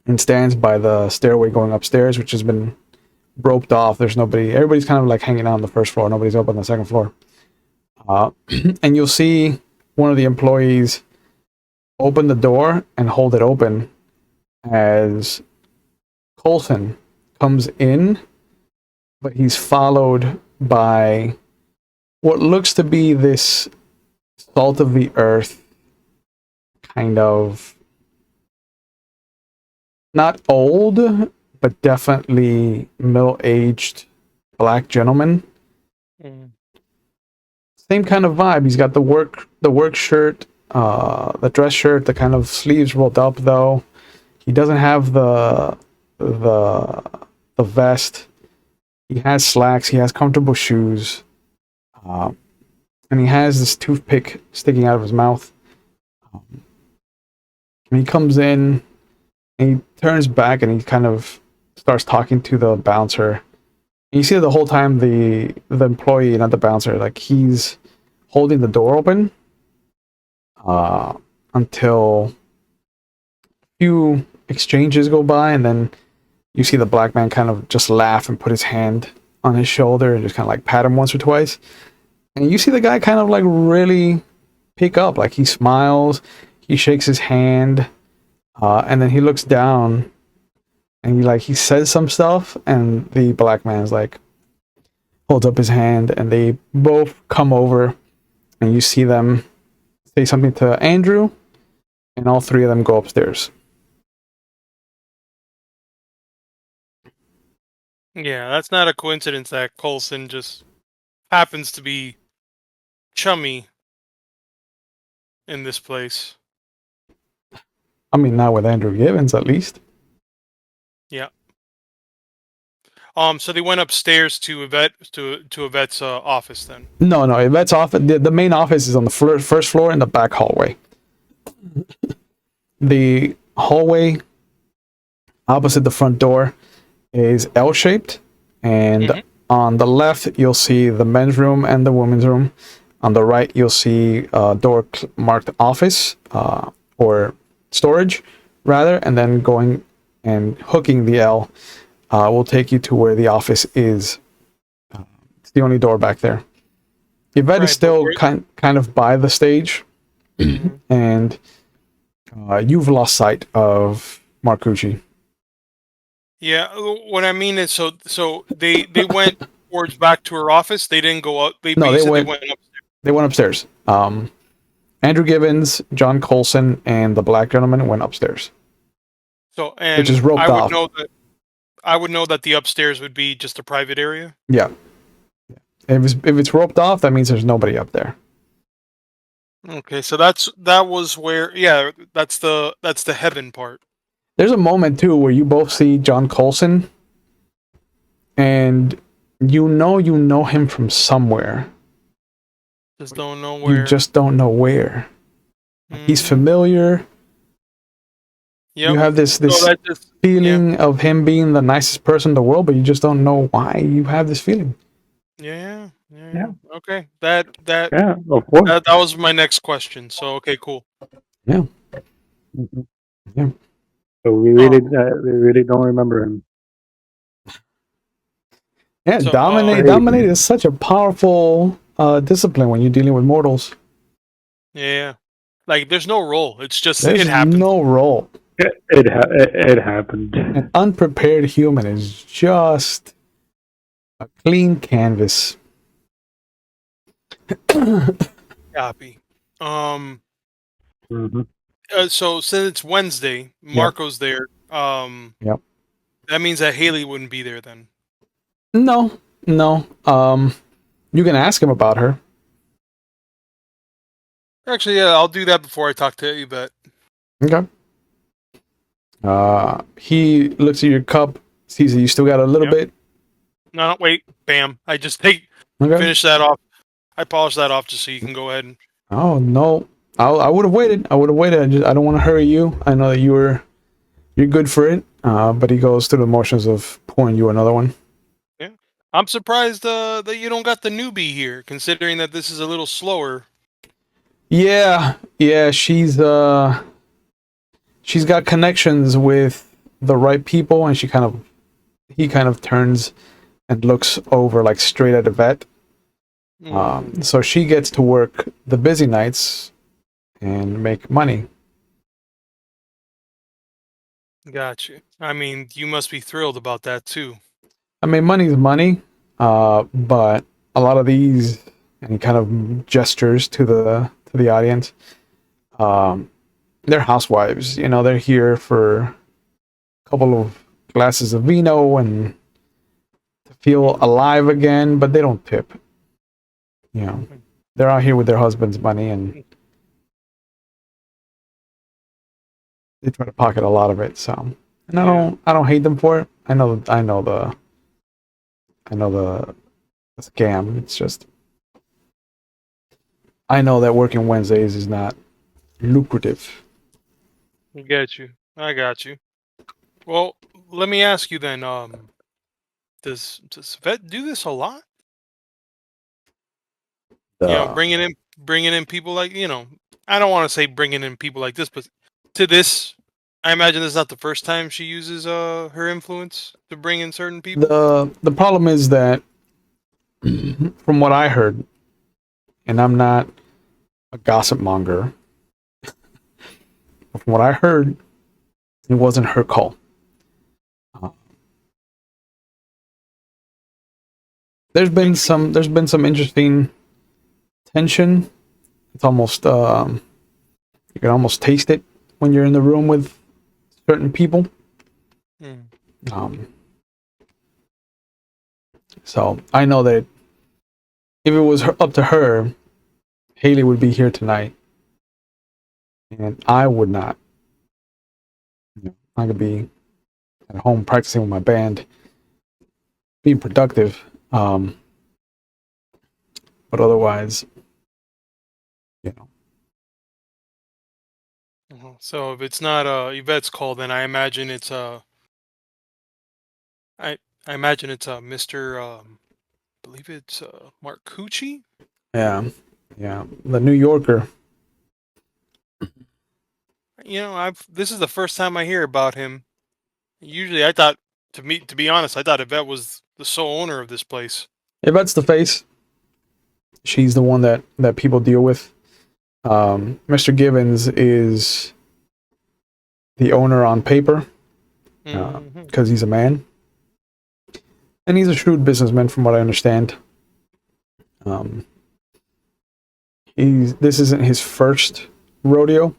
[SPEAKER 1] and stands by the stairway going upstairs, which has been roped off. There's nobody. Everybody's kind of like hanging out on the first floor. Nobody's up on the second floor. And you'll see one of the employees open the door and hold it open as Coulson comes in, but he's followed by what looks to be this salt of the earth kind of, not old, but definitely middle-aged black gentleman. Same kind of vibe. He's got the work shirt, the dress shirt, the kind of sleeves rolled up though. He doesn't have the vest. He has slacks. He has comfortable shoes, and he has this toothpick sticking out of his mouth. And he comes in, and he turns back, and he kind of starts talking to the bouncer. And you see the whole time the employee, not the bouncer, like he's holding the door open until a few exchanges go by, and then you see the black man kind of just laugh and put his hand on his shoulder and just kind of like pat him once or twice. And you see the guy kind of like really pick up. Like he smiles, he shakes his hand, and then he looks down, and he says some stuff, and the black man's like holds up his hand, and they both come over, and you see them say something to Andrew, and all three of them go upstairs.
[SPEAKER 2] Yeah, that's not a coincidence that Coulson just happens to be chummy in this place.
[SPEAKER 1] I mean, not with Andrew Givens, at least.
[SPEAKER 2] Yeah. So they went upstairs to Yvette's office then.
[SPEAKER 1] No, Yvette's office. The main office is on the first floor in the back hallway. The hallway opposite the front door is L-shaped, and on the left you'll see the men's room and the women's room. On the right you'll see a door marked office or storage, rather, and then going and hooking the L will take you to where the office is. It's the only door back there. Yvette is still kind of by the stage, and you've lost sight of Marcucci.
[SPEAKER 2] Yeah, what I mean is, so they went towards back to her office. They didn't go up. They went upstairs.
[SPEAKER 1] They went upstairs. Andrew Givens, John Coulson, and the black gentleman went upstairs.
[SPEAKER 2] So, and
[SPEAKER 1] which is roped off.
[SPEAKER 2] I would know that the upstairs would be just a private area.
[SPEAKER 1] Yeah. If it's roped off, that means there's nobody up there.
[SPEAKER 2] Okay, so that was where, that's the heaven part.
[SPEAKER 1] There's a moment too where you both see John Coulson, and you know him from somewhere.
[SPEAKER 2] Just don't know where.
[SPEAKER 1] You just don't know where. He's familiar. Yep. You have this feeling of him being the nicest person in the world, but you just don't know why you have this feeling.
[SPEAKER 2] Yeah. Okay, that
[SPEAKER 3] of course.
[SPEAKER 2] That was my next question. So okay, cool.
[SPEAKER 1] Yeah.
[SPEAKER 3] Yeah. So we really don't remember him.
[SPEAKER 1] Yeah, so, dominate is such a powerful discipline when you're dealing with mortals.
[SPEAKER 2] Yeah, like there's no role. It's just
[SPEAKER 1] it happens. No role.
[SPEAKER 3] It happened.
[SPEAKER 1] An unprepared human is just a clean canvas.
[SPEAKER 2] Copy. So since it's Wednesday, Marco's there.
[SPEAKER 1] Yep.
[SPEAKER 2] That means that Haley wouldn't be there then.
[SPEAKER 1] No. You can ask him about her.
[SPEAKER 2] Actually, yeah, I'll do that before I talk to Yvette.
[SPEAKER 1] Okay. He looks at your cup, sees that you still got a little bit.
[SPEAKER 2] No, wait. Bam. I just finish that off. I polish that off just so you can go ahead and...
[SPEAKER 1] Oh, no. I would have waited. I don't want to hurry you. I know that you're good for it. But he goes through the motions of pouring you another one.
[SPEAKER 2] Yeah. I'm surprised that you don't got the newbie here, considering that this is a little slower.
[SPEAKER 1] Yeah, she's got connections with the right people, and he kind of turns and looks over like straight at Yvette. So she gets to work the busy nights and make money.
[SPEAKER 2] Gotcha. I mean, you must be thrilled about that too.
[SPEAKER 1] I mean, money's money, but a lot of these, and he kind of gestures to the audience, they're housewives. They're here for a couple of glasses of vino and to feel alive again, but they don't tip. They're out here with their husband's money, and they try to pocket a lot of it. So, and I don't hate them for it. I know the scam. It's just, I know that working Wednesdays is not lucrative.
[SPEAKER 2] I got you. Well, let me ask you then. Does Vet do this a lot? Bringing in people like, I don't want to say bringing in people like this, but to this, I imagine this is not the first time she uses her influence to bring in certain people.
[SPEAKER 1] The problem is that, from what I heard, and I'm not a gossip monger. From what I heard, it wasn't her call. Uh, there's been some interesting tension. It's almost you can almost taste it when you're in the room with certain people.
[SPEAKER 2] Mm.
[SPEAKER 1] Um, so I know that if it was up to her, Haley would be here tonight, and I would not. I could be at home practicing with my band, being productive. But otherwise, you know,
[SPEAKER 2] So if it's not Yvette's call, then I imagine it's I I imagine it's Mr. Believe it's Marcucci.
[SPEAKER 1] yeah, yeah. The New Yorker.
[SPEAKER 2] I've this is the first time I hear about him. Usually, I thought to be honest, I thought Yvette was the sole owner of this place.
[SPEAKER 1] If that's the face, she's the one that people deal with. Mr. Gibbons is the owner on paper
[SPEAKER 2] Mm-hmm.
[SPEAKER 1] because he's a man, and he's a shrewd businessman, from what I understand. Um, this isn't his first rodeo.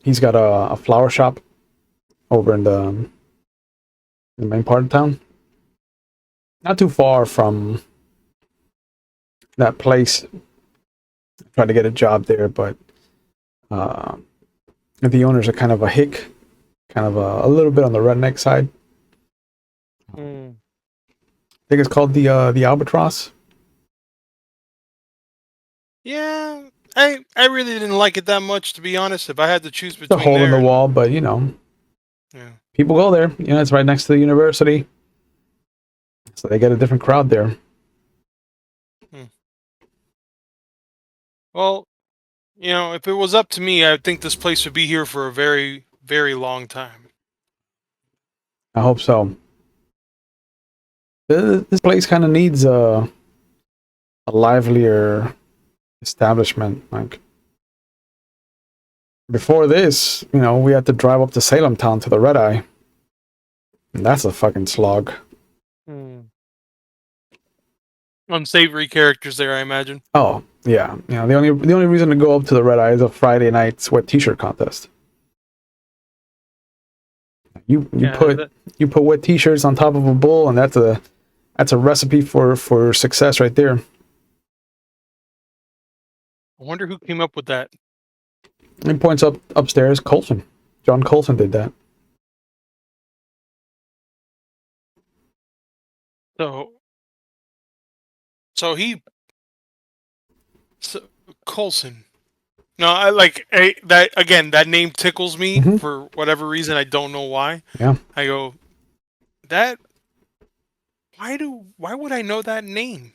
[SPEAKER 1] He's got a flower shop over in the main part of town, not too far from that place. I tried to get a job there, but uh, the owners are kind of a hick, kind of a little bit on the redneck side.
[SPEAKER 2] Mm.
[SPEAKER 1] I think it's called the Albatross.
[SPEAKER 2] Yeah, I really didn't like it that much, to be honest. If I had to choose
[SPEAKER 1] It's a
[SPEAKER 2] between
[SPEAKER 1] hole in
[SPEAKER 2] there
[SPEAKER 1] the
[SPEAKER 2] and
[SPEAKER 1] wall, but
[SPEAKER 2] yeah.
[SPEAKER 1] people go there. It's right next to the university, so they get a different crowd there.
[SPEAKER 2] Well, if it was up to me, I think this place would be here for a very, very long time.
[SPEAKER 1] I hope so. This place kind of needs a livelier establishment. Like before this, we had to drive up to Salem town to the Red Eye, and that's a fucking slog.
[SPEAKER 2] Unsavory characters there, I imagine.
[SPEAKER 1] Oh yeah, the only reason to go up to the Red Eye is a Friday night sweat T-shirt contest. You
[SPEAKER 2] Yeah,
[SPEAKER 1] put wet T-shirts on top of a bull, and that's a recipe for success right there.
[SPEAKER 2] I wonder who came up with that.
[SPEAKER 1] He points upstairs. Colson, John Colson did that.
[SPEAKER 2] So, so he, so, Colson. No, that again. That name tickles me
[SPEAKER 1] Mhm.
[SPEAKER 2] for whatever reason. I don't know why.
[SPEAKER 1] Yeah,
[SPEAKER 2] I go that. Why would I know that name?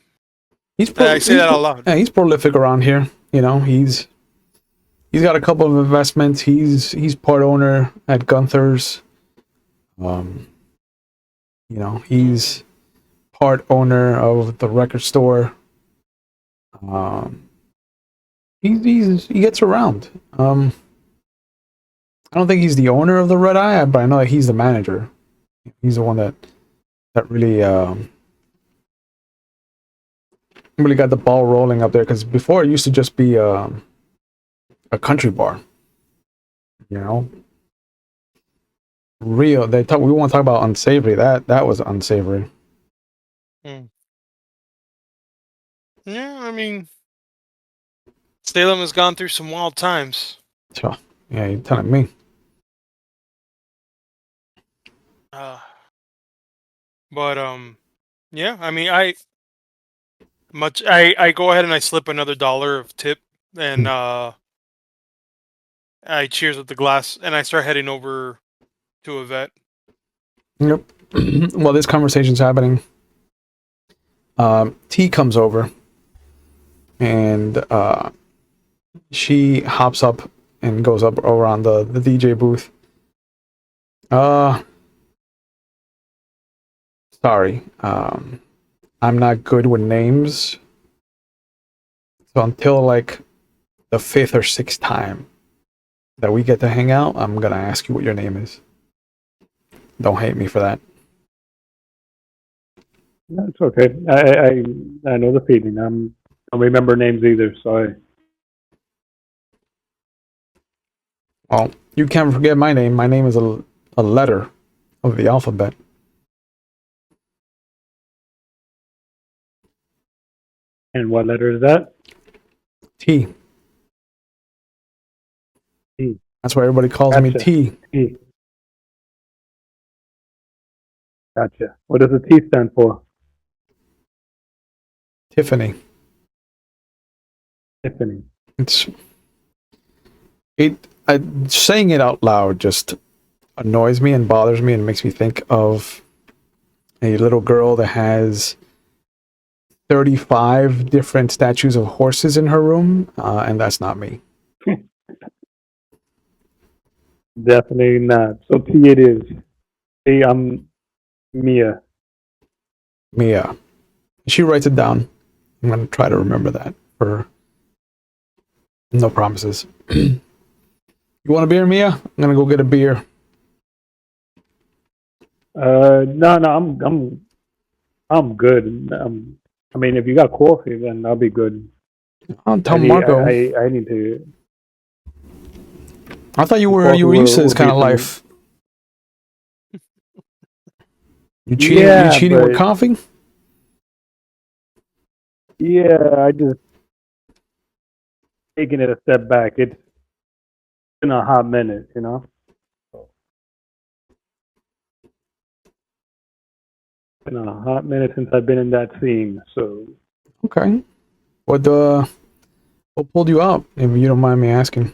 [SPEAKER 2] I say that out loud.
[SPEAKER 1] yeah, he's prolific around here. He's got a couple of investments. He's part owner at Gunther's. Um, he's part owner of the record store. He gets around. I don't think he's the owner of the Red Eye, but I know that he's the manager. He's the one that really got the ball rolling up there. Because before it used to just be a country bar. Real. We want to talk about unsavory. That was unsavory.
[SPEAKER 2] Yeah, I mean, Salem has gone through some wild times.
[SPEAKER 1] So, yeah, you're telling me.
[SPEAKER 2] But yeah. I mean, I go ahead and I slip another $1 of tip, and I cheers with the glass, and I start heading over to Yvette.
[SPEAKER 1] Yep. While this conversation's happening, T comes over, and she hops up and goes up over on the DJ booth. Sorry. I'm not good with names. So until the 5th or 6th time that we get to hang out, I'm gonna ask you what your name is. Don't hate me for that.
[SPEAKER 3] No, it's okay. I know the feeling. I don't remember names either. Sorry.
[SPEAKER 1] Well, you can't forget my name. My name is a letter of the alphabet.
[SPEAKER 3] And what letter is that?
[SPEAKER 1] T.
[SPEAKER 3] T.
[SPEAKER 1] That's why everybody calls me
[SPEAKER 3] Gotcha.
[SPEAKER 1] T.
[SPEAKER 3] T. Gotcha. What does the T stand for?
[SPEAKER 1] Tiffany.
[SPEAKER 3] Tiffany.
[SPEAKER 1] It's saying it out loud just annoys me and bothers me and makes me think of a little girl that has 35 different statues of horses in her room, and that's not me.
[SPEAKER 3] Definitely not. So T it is. T, I'm Mia.
[SPEAKER 1] Mia. She writes it down. I'm going to try to remember that for no promises. You want a beer, Mia? I'm going to go get a beer.
[SPEAKER 3] No, I'm good. I mean, if you got coffee, then I'll be good.
[SPEAKER 1] I'll tell Marco.
[SPEAKER 3] I need to.
[SPEAKER 1] I thought you were used to this kind of life. You cheating with coffee?
[SPEAKER 3] Yeah, I just taking it a step back. It's been a hot minute, you know. Been a hot minute since I've been in that scene. So
[SPEAKER 1] Okay. What pulled you out, if you don't mind me asking?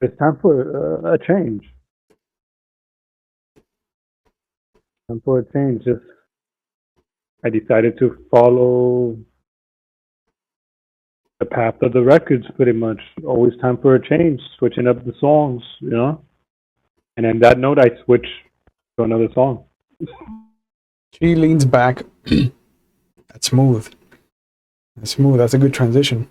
[SPEAKER 3] it's time for a change. Time for a change. Just I decided to follow the path of the records, pretty much. Always time for a change, switching up the songs, you know. And on that note, I switch to another song.
[SPEAKER 1] She leans back. That's smooth. That's smooth. That's a good transition.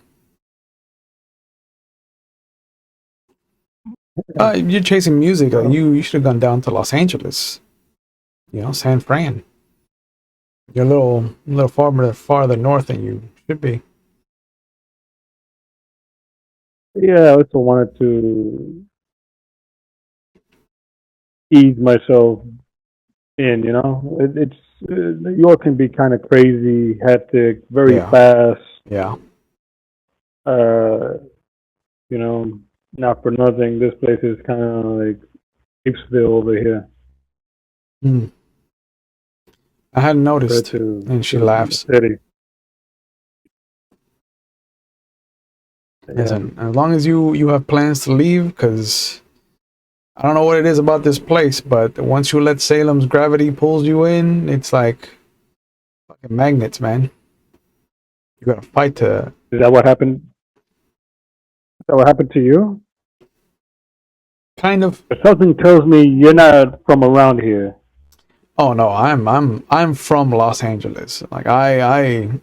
[SPEAKER 1] You're chasing music. You should have gone down to Los Angeles. You know, San Fran. You're a little farther north than you should be.
[SPEAKER 3] Yeah, I also wanted to ease myself in, you know. It's New York can be kind of crazy, hectic, very fast.
[SPEAKER 1] Yeah.
[SPEAKER 3] You know, not for nothing. This place is kind of like Apesville over here.
[SPEAKER 1] I hadn't noticed. And she laughs.
[SPEAKER 3] City.
[SPEAKER 1] Listen, as long as you have plans to leave, because I don't know what it is about this place, but once you let Salem's gravity pulls you in, it's like fucking magnets, man. You gotta fight to.
[SPEAKER 3] Is that what happened? Is that what happened to you?
[SPEAKER 1] Kind of.
[SPEAKER 3] But something tells me you're not from around here.
[SPEAKER 1] Oh no, I'm from Los Angeles. Like I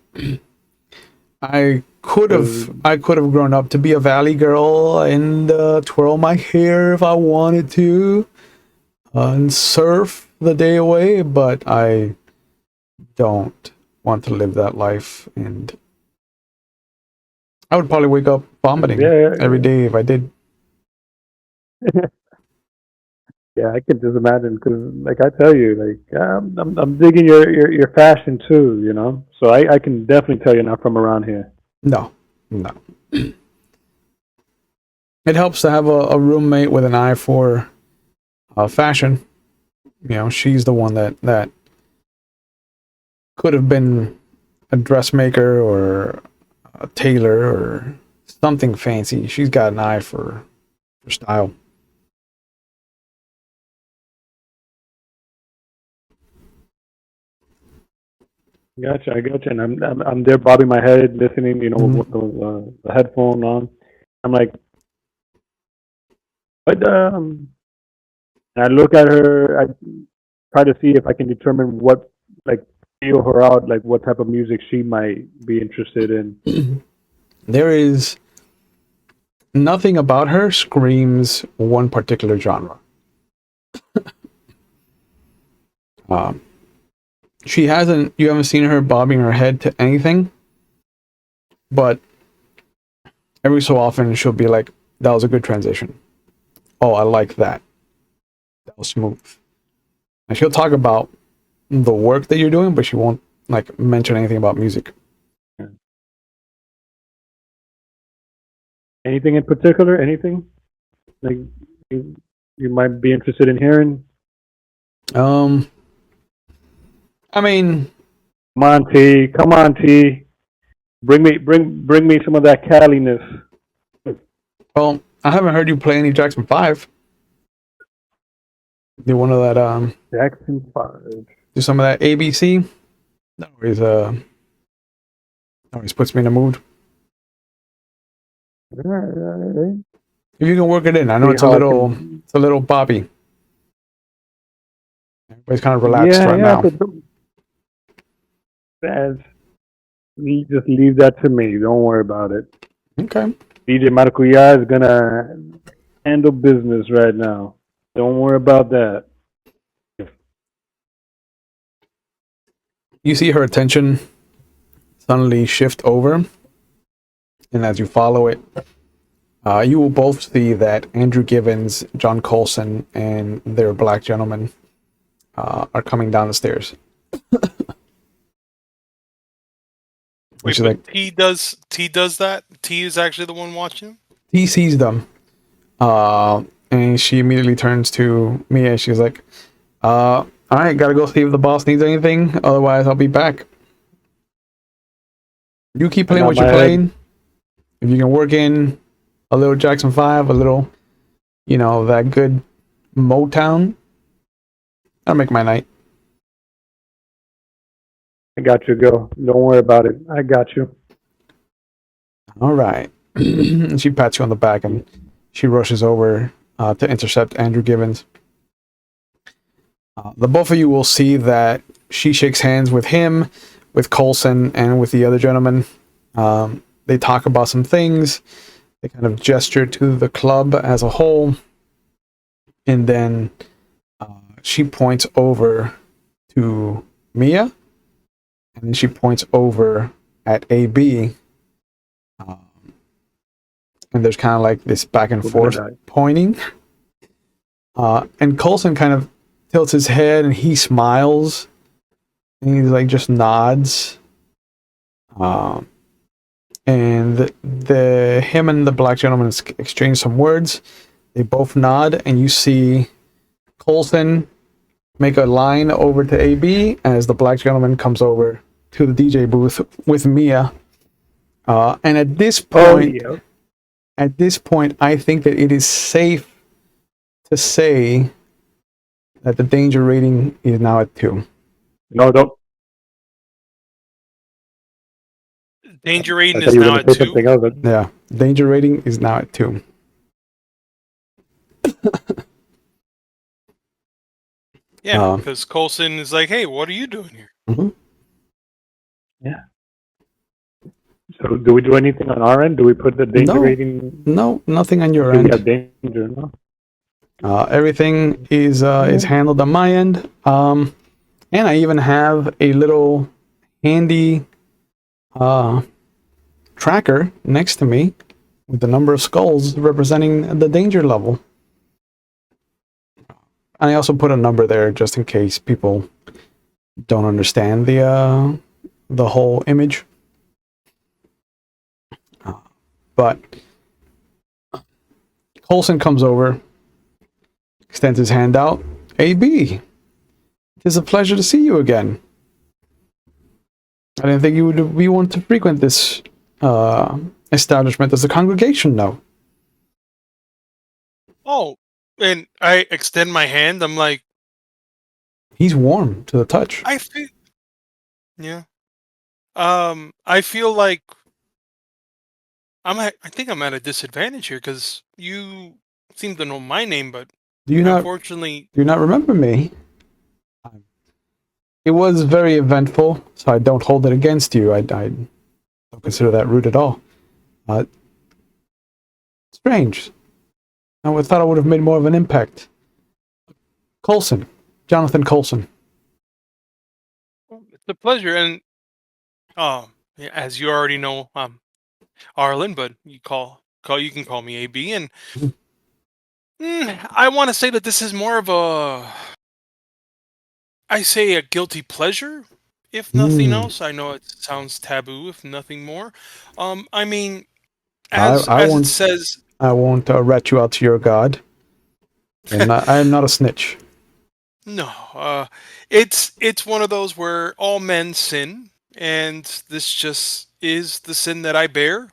[SPEAKER 1] could have grown up to be a valley girl and twirl my hair if I wanted to, and surf the day away, but I don't want to live that life, and I would probably wake up vomiting every day if I did.
[SPEAKER 3] Yeah, I can just imagine because, like I tell you, like I'm digging your fashion too, you know. So I can definitely tell you're not from around here.
[SPEAKER 1] No. It helps to have a roommate with an eye for fashion. You know, she's the one that could have been a dressmaker or a tailor or something fancy. She's got an eye for style.
[SPEAKER 3] Gotcha, I gotcha, and I'm there bobbing my head, listening, you know, with the headphone on. I'm like, but I look at her. I try to see if I can determine what like feel her out, like what type of music she might be interested in.
[SPEAKER 1] There is nothing about her screams one particular genre. You haven't seen her bobbing her head to anything, but every so often she'll be like, that was a good transition. Oh, I like that. That was smooth. And she'll talk about the work that you're doing, but she won't like mention anything about music.
[SPEAKER 3] Anything in particular? Anything like you might be interested in hearing?
[SPEAKER 1] I mean,
[SPEAKER 3] Come on, T. Come on, T. Bring me some of that Caliness.
[SPEAKER 1] well, I haven't heard you play any Jackson 5. Do one of that,
[SPEAKER 3] Jackson 5.
[SPEAKER 1] do some of that ABC. That always puts me in the mood.
[SPEAKER 3] Alright.
[SPEAKER 1] If you can work it in, I know it's a little boppy. Everybody's kind of relaxed right now.
[SPEAKER 3] But you just leave that to me. Don't worry about it.
[SPEAKER 1] Okay.
[SPEAKER 3] DJ Maracuya is gonna handle business right now. Don't worry about that.
[SPEAKER 1] You see her attention suddenly shift over, and as you follow it, you will both see that Andrew Givens, John Colson, and their black gentleman are coming down the stairs.
[SPEAKER 2] Wait, but like, T does that? T is actually the one watching?
[SPEAKER 1] T sees them, and she immediately turns to Mia and she's like, all right, gotta go see if the boss needs anything, otherwise I'll be back. You keep playing what you're playing. If you can work in a little Jackson 5, a little, that good Motown, that'll make my night.
[SPEAKER 3] I got you, girl. Don't worry about it. I got you.
[SPEAKER 1] All right. She pats you on the back and she rushes over to intercept Andrew Givens. The both of you will see that she shakes hands with him, with Colson, and with the other gentleman. They talk about some things. They kind of gesture to the club as a whole. And then she points over to Mia. And then she points over at AB. And there's kind of like this back and forth pointing. And Colson kind of tilts his head and he smiles. And he's like, just nods. And him and the black gentleman exchange some words. They both nod, and you see Colson make a line over to AB as the black gentleman comes over to the DJ booth with Mia. And at this point, I think that it is safe to say that the danger rating is now at 2.
[SPEAKER 3] No, don't.
[SPEAKER 2] Danger rating is now at 2?
[SPEAKER 1] Yeah, danger rating is now at 2.
[SPEAKER 2] Yeah, because Colson is like, hey, what are you doing here?
[SPEAKER 1] Mm-hmm.
[SPEAKER 3] Yeah. So do we do anything on our end? Do we put the danger rating?
[SPEAKER 1] No, nothing on your end.
[SPEAKER 3] We have danger, no?
[SPEAKER 1] Everything is handled on my end. And I even have a little handy tracker next to me with the number of skulls representing the danger level. And I also put a number there just in case people don't understand the whole image. But Colson comes over, extends his hand out. AB, it is a pleasure to see you again. I didn't think you would be one to frequent this establishment. Does the congregation know?
[SPEAKER 2] Oh, and I extend my hand. I'm like,
[SPEAKER 1] he's warm to the touch.
[SPEAKER 2] I feel like I think I'm at a disadvantage here because you seem to know my name, but
[SPEAKER 1] do you not remember me? It was very eventful, so I don't hold it against you. I don't consider that rude at all. Uh, Strange. I would thought I would have made more of an impact. Coulson. Jonathan Coulson.
[SPEAKER 2] It's a pleasure, and yeah, as you already know, Arlen, but you can call me AB, and I want to say that this is more of a guilty pleasure, if nothing
[SPEAKER 1] Hmm.
[SPEAKER 2] else. I know it sounds taboo, if nothing more. I mean,
[SPEAKER 1] I, I
[SPEAKER 2] as it
[SPEAKER 1] won't
[SPEAKER 2] says,
[SPEAKER 1] I won't rat you out to your god. I am not a snitch.
[SPEAKER 2] no, it's one of those where all men sin, and this just is the sin that I bear.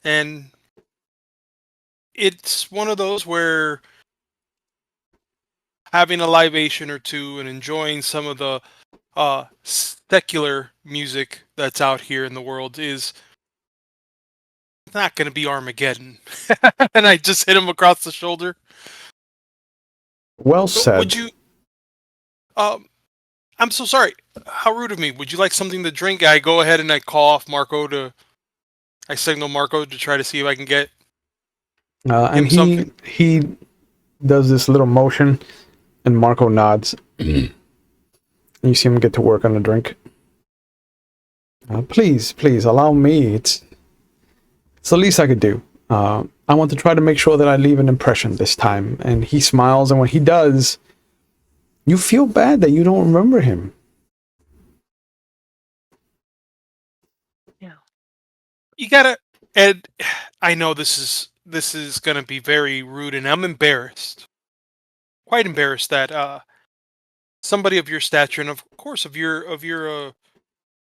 [SPEAKER 2] And it's one of those where having a libation or two and enjoying some of the secular music that's out here in the world is not going to be Armageddon. And I just hit him across the shoulder.
[SPEAKER 1] Well
[SPEAKER 2] But would
[SPEAKER 1] said.
[SPEAKER 2] you? Um, I'm so sorry. How rude of me. Would you like something to drink? I go ahead and I call off Marco to. I signal Marco to try to see if I can get
[SPEAKER 1] And
[SPEAKER 2] him something.
[SPEAKER 1] he does this little motion, and Marco nods. You see him get to work on a drink. Please, please allow me. It's the least I could do. I want to try to make sure that I leave an impression this time. And he smiles, and when he does, you feel bad that you don't remember him.
[SPEAKER 2] Yeah. You gotta. Ed, I know this is gonna be very rude, and I'm embarrassed. Quite embarrassed that somebody of your stature and of course of your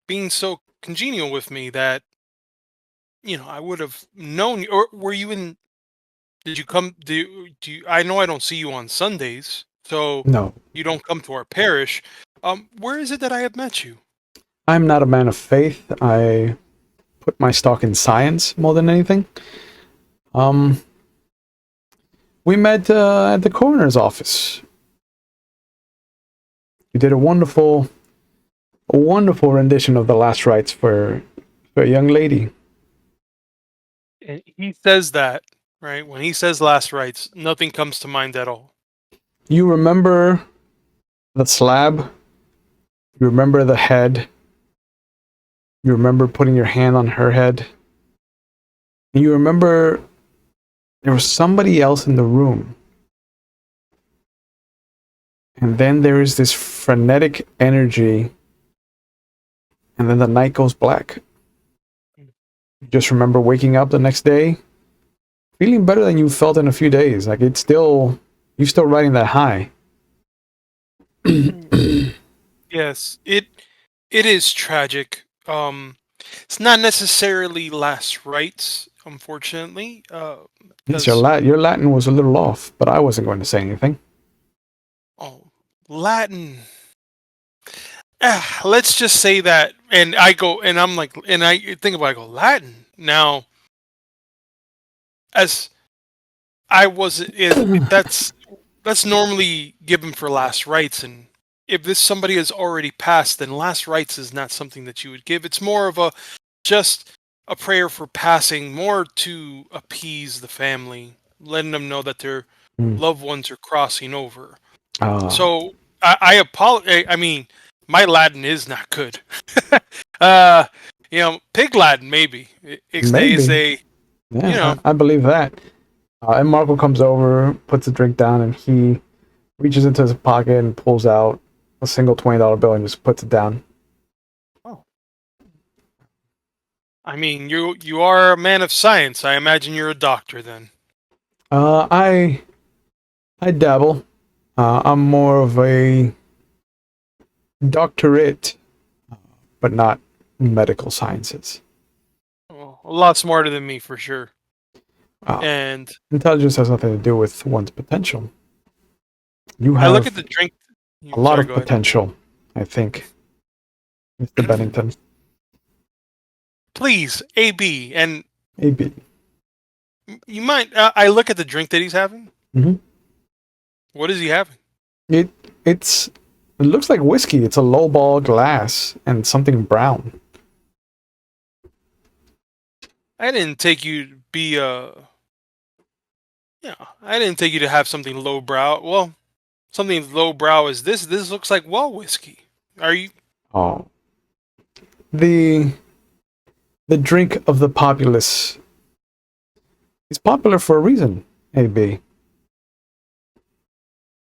[SPEAKER 2] being so congenial with me that I would have known you. Or were you in? Did you come? Do you? I know I don't see you on Sundays, so
[SPEAKER 1] No,
[SPEAKER 2] you don't come to our parish. Where is it that I have met you?
[SPEAKER 1] I'm not a man of faith. I put my stock in science more than anything. Um, we met at the coroner's office. You did a wonderful rendition of the last rites for a young lady.
[SPEAKER 2] And he says that, right? When he says last rites, nothing comes to mind at all.
[SPEAKER 1] You remember the slab? You remember the head? You remember putting your hand on her head? And you remember there was somebody else in the room. And then there is this frenetic energy, and then the night goes black. You just remember waking up the next day, feeling better than you felt in a few days. Like you're still riding that high.
[SPEAKER 2] Yes, it is tragic. It's not necessarily last rites, unfortunately,
[SPEAKER 1] Yes,
[SPEAKER 2] because
[SPEAKER 1] Your Latin was a little off, but I wasn't going to say anything.
[SPEAKER 2] oh, Latin. Let's just say that, and I go, and I'm like, and I think about, it, I go Latin now. As I was, that's normally given for last rites, and if this somebody has already passed, then last rites is not something that you would give. It's more of a just a prayer for passing, more to appease the family, letting them know that their
[SPEAKER 1] Hmm.
[SPEAKER 2] loved ones are crossing over.
[SPEAKER 1] Ah,
[SPEAKER 2] So I apologize. I mean, my Latin is not good. uh, pig Latin maybe. It's
[SPEAKER 1] maybe.
[SPEAKER 2] a
[SPEAKER 1] Yeah, I believe that. And Marco comes over, puts the drink down, and he reaches into his pocket and pulls out a single $20 bill and just puts it down.
[SPEAKER 2] Oh, I mean, you are a man of science. I imagine you're a doctor then.
[SPEAKER 1] Uh, I I dabble. I'm more of a doctorate, but not medical sciences.
[SPEAKER 2] Oh, a lot smarter than me for sure.
[SPEAKER 1] Uh,
[SPEAKER 2] And
[SPEAKER 1] Intelligence has nothing to do with one's potential. You
[SPEAKER 2] I look at
[SPEAKER 1] have
[SPEAKER 2] the drink.
[SPEAKER 1] a lot
[SPEAKER 2] Sorry,
[SPEAKER 1] of
[SPEAKER 2] go ahead.
[SPEAKER 1] potential, I think, Mr. Bennington.
[SPEAKER 2] Please, AB, and
[SPEAKER 1] Maybe.
[SPEAKER 2] you might. I look at the drink that he's having.
[SPEAKER 1] Mhm.
[SPEAKER 2] What is he having?
[SPEAKER 1] It's It looks like whiskey. It's a lowball glass and something brown.
[SPEAKER 2] I didn't take you to be I didn't take you to have something lowbrow. Well, something lowbrow is this. This looks like well whiskey. Are you?
[SPEAKER 1] Oh, the drink of the populace is popular for a reason. AB.